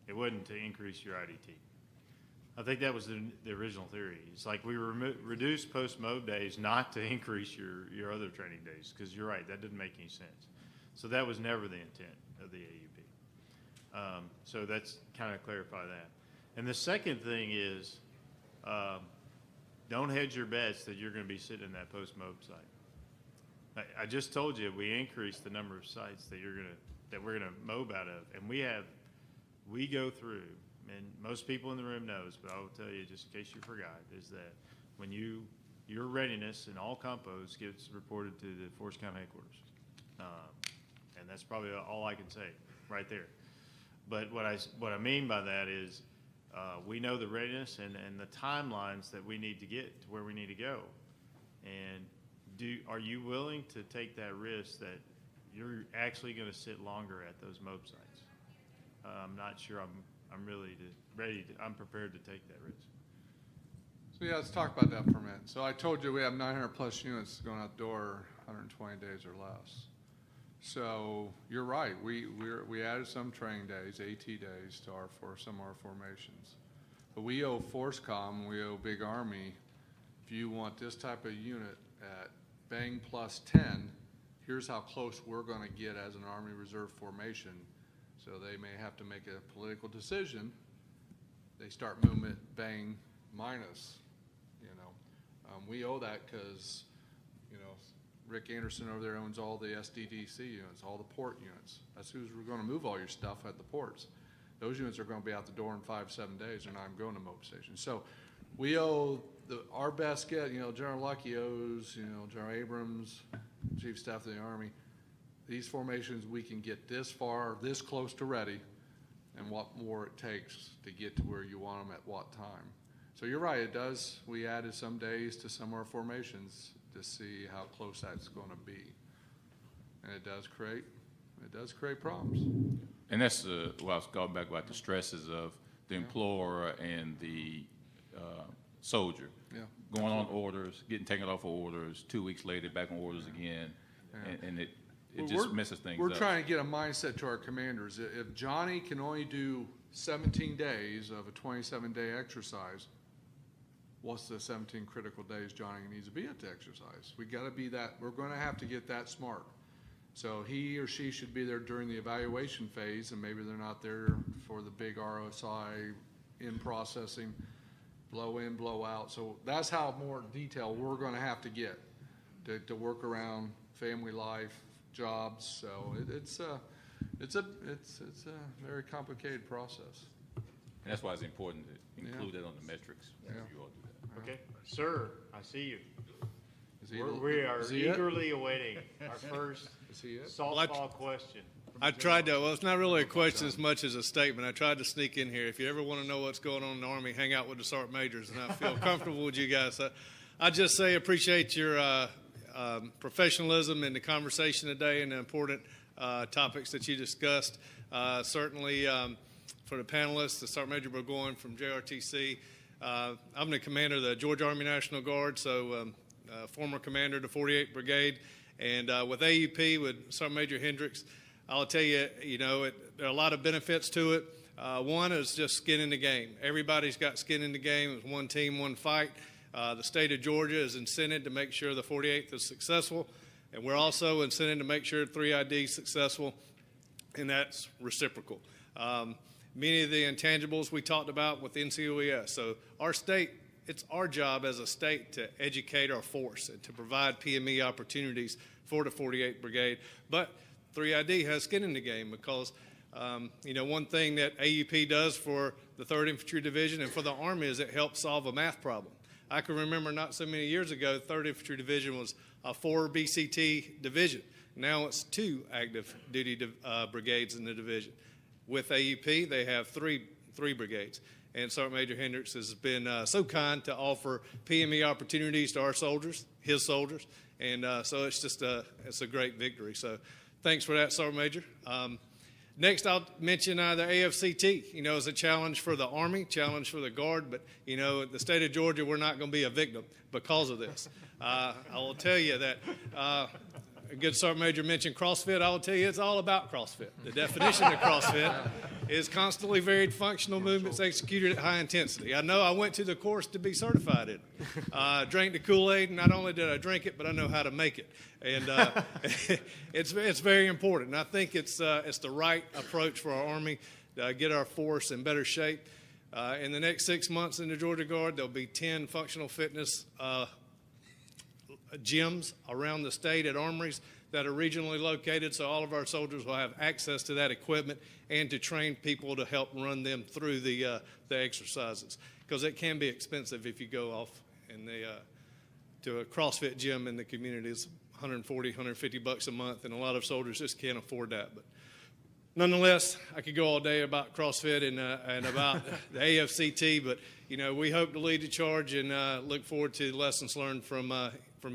S3: It wasn't to increase your IDT. I think that was the original theory. It's like we reduced post-mob days not to increase your other training days, because you're right, that didn't make any sense. So that was never the intent of the AUP. So that's kind of clarify that. And the second thing is, don't hedge your bets that you're going to be sitting in that post-mob site. I just told you we increased the number of sites that we're going to mob out of, and we go through, and most people in the room knows, but I will tell you just in case you forgot, is that when your readiness in all compos gets reported to the Force County headquarters. And that's probably all I can say right there. But what I mean by that is we know the readiness and the timelines that we need to get to where we need to go. And are you willing to take that risk that you're actually going to sit longer at those mob sites? I'm not sure I'm really I'm prepared to take that risk.
S6: So yeah, let's talk about that for a minute. So I told you we have 900 plus units going out the door 120 days or less. So you're right. We added some training days, AT days, to some of our formations. But we owe FORSCOM, we owe Big Army. If you want this type of unit at bang plus 10, here's how close we're going to get as an Army Reserve formation. So they may have to make a political decision they start movement, bang, minus, you know. We owe that because, you know, Rick Anderson over there owns all the SDDC units, all the port units. That's who's going to move all your stuff at the ports. Those units are going to be out the door in 5-7 days. They're not even going to mob station. So we owe our best get, you know, General Lucky owes, you know, General Abrams, Chief Staff of the Army. These formations, we can get this far, this close to ready, and what more it takes to get to where you want them at what time. So you're right, it does. We added some days to some of our formations to see how close that's going to be. And it does create problems.
S5: And that's what I was going back about the stresses of the employer and the soldier.
S6: Yeah.
S5: Going on orders, getting taken off of orders, 2 weeks later back on orders again, and it just messes things up.
S6: We're trying to get a mindset to our commanders. If Johnny can only do 17 days of a 27-day exercise, what's the 17 critical days Johnny needs to be at the exercise? We got to be that. We're going to have to get that smart. So he or she should be there during the evaluation phase, and maybe they're not there for the big ROSI in processing, blow in, blow out. So that's how more detail we're going to have to get to work around family life, jobs. So it's a very complicated process.
S5: And that's why it's important to include that on the metrics.
S6: Yeah.
S5: You all do that.
S3: Okay, sir, I see you.
S6: We
S3: are eagerly awaiting our first softball question.
S17: I tried to, well, it's not really a question as much as a statement. I tried to sneak in here. If you ever want to know what's going on in the Army, hang out with the sergeant majors, and I feel comfortable with you guys. I just say appreciate your professionalism in the conversation today and the important topics that you discussed. Certainly for the panelists, the Sergeant Major Burgoyne from JRTC. I'm the commander of the Georgia Army National Guard, so former commander of the 48th Brigade. And with AUP, with Sergeant Major Hendricks, I'll tell you, there are a lot of benefits to it. One is just skin in the game. Everybody's got skin in the game. It's one team, one fight. The state of Georgia is incented to make sure the 48th is successful, and we're also incented to make sure 3ID is successful, and that's reciprocal. Many of the intangibles we talked about with NCOES. So our state, it's our job as a state to educate our force and to provide PME opportunities for the 48th Brigade. But 3ID has skin in the game because, one thing that AUP does for the 3rd Infantry Division and for the Army is it helps solve a math problem. I can remember not so many years ago, 3rd Infantry Division was a 4 BCT division. Now it's 2 active duty brigades in the division. With AUP, they have three brigades. And Sergeant Major Hendricks has been so kind to offer PME opportunities to our soldiers, his soldiers. And so it's just it's a great victory. So thanks for that, Sergeant Major. Next, I'll mention the AFCT, as a challenge for the Army, challenge for the Guard. But, the state of Georgia, we're not going to be a victim because of this. I will tell you that a good Sergeant Major mentioned CrossFit. I will tell you it's all about CrossFit. The definition of CrossFit is constantly varied functional movements executed at high intensity. I know I went to the course to be certified in it. Drank the Kool-Aid, and not only did I drink it, but I know how to make it. And it's very important. And I think it's the right approach for our Army to get our force in better shape. In the next 6 months in the Georgia Guard, there'll be 10 functional fitness gyms around the state at armories that are regionally located, so all of our soldiers will have access to that equipment and to train people to help run them through the exercises, because it can be expensive if you go off in to a CrossFit gym in the community. It's $140, $150 a month, and a lot of soldiers just can't afford that. But nonetheless, I could go all day about CrossFit and about the AFCT, but we hope to lead the charge and look forward to the lessons learned from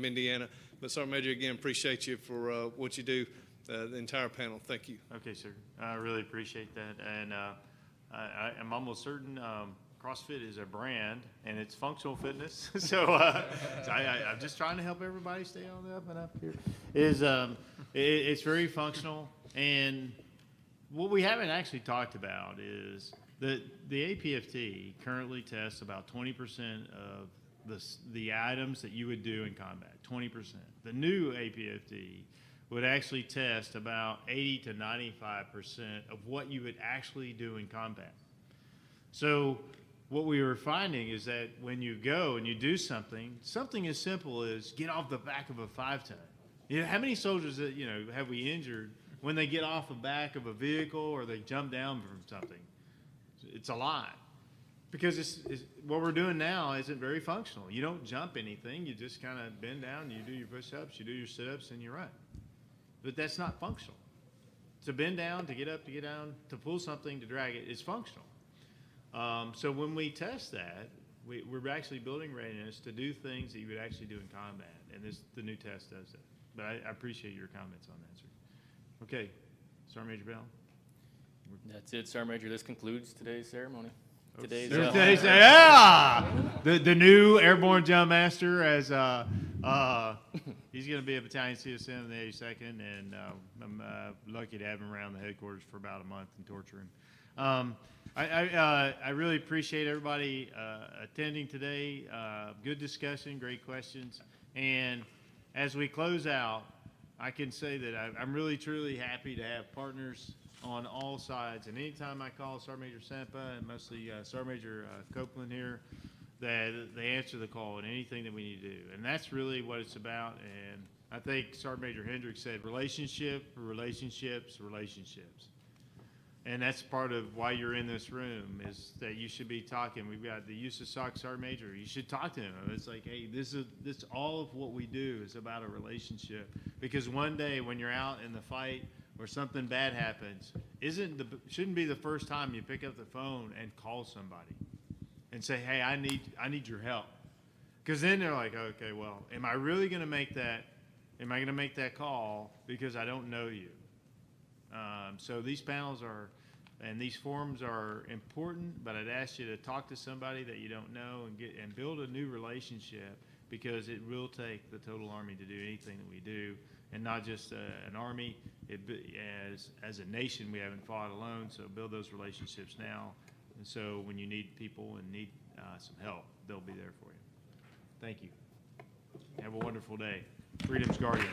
S17: Indiana. But Sergeant Major, again, appreciate you for what you do, the entire panel. Thank you.
S3: Okay, sir. I really appreciate that. And I'm almost certain CrossFit is a brand, and it's functional fitness. So I'm just trying to help everybody stay on the up and up here. It's very functional. And what we haven't actually talked about is that the APFT currently tests about 20% of the items that you would do in combat, 20%. The new APFT would actually test about 80 to 95% of what you would actually do in combat. So what we were finding is that when you go and you do something as simple as get off the back of a 5-ton. You know, how many soldiers that, you know, have we injured when they get off the back of a vehicle or they jump down from something? It's a lot. Because what we're doing now isn't very functional. You don't jump anything. You just kind of bend down, you do your push-ups, you do your sit-ups, and you run. But that's not functional. To bend down, to get up, to get down, to pull something, to drag it is functional. So when we test that, we're actually building readiness to do things that you would actually do in combat, and the new test does that. But I appreciate your comments on that, sir. Okay, Sergeant Major Bell.
S2: That's it, Sergeant Major. This concludes today's ceremony. Today's
S3: the new airborne jump master as he's going to be a battalion CSM in the 82nd, and I'm lucky to have him around the headquarters for about a month and torture him. I really appreciate everybody attending today. Good discussion, great questions, and as we close out, I can say that I'm really truly happy to have partners on all sides, and anytime I call Sergeant Major Sempa and mostly Sergeant Major Copeland here, that they answer the call and anything that we need to do, and that's really what it's about. And I think Sergeant Major Hendricks said relationships, and that's part of why you're in this room, is that you should be talking. We've got the AUSA SOC Sergeant Major. You should talk to him. It's like, hey, this all of what we do is about a relationship, because one day when you're out in the fight or something bad happens, shouldn't be the first time you pick up the phone and call somebody and say, hey, I need your help. Because then they're like, okay, well, am I really going to make that? Am I going to make that call because I don't know you? So these panels and these forums are important, but I'd ask you to talk to somebody that you don't know and build a new relationship, because it will take the total Army to do anything that we do, and not just an Army. As a nation, we haven't fought alone, so build those relationships now. And so when you need people and need some help, they'll be there for you. Thank you. Have a wonderful day. Freedom's Guardian.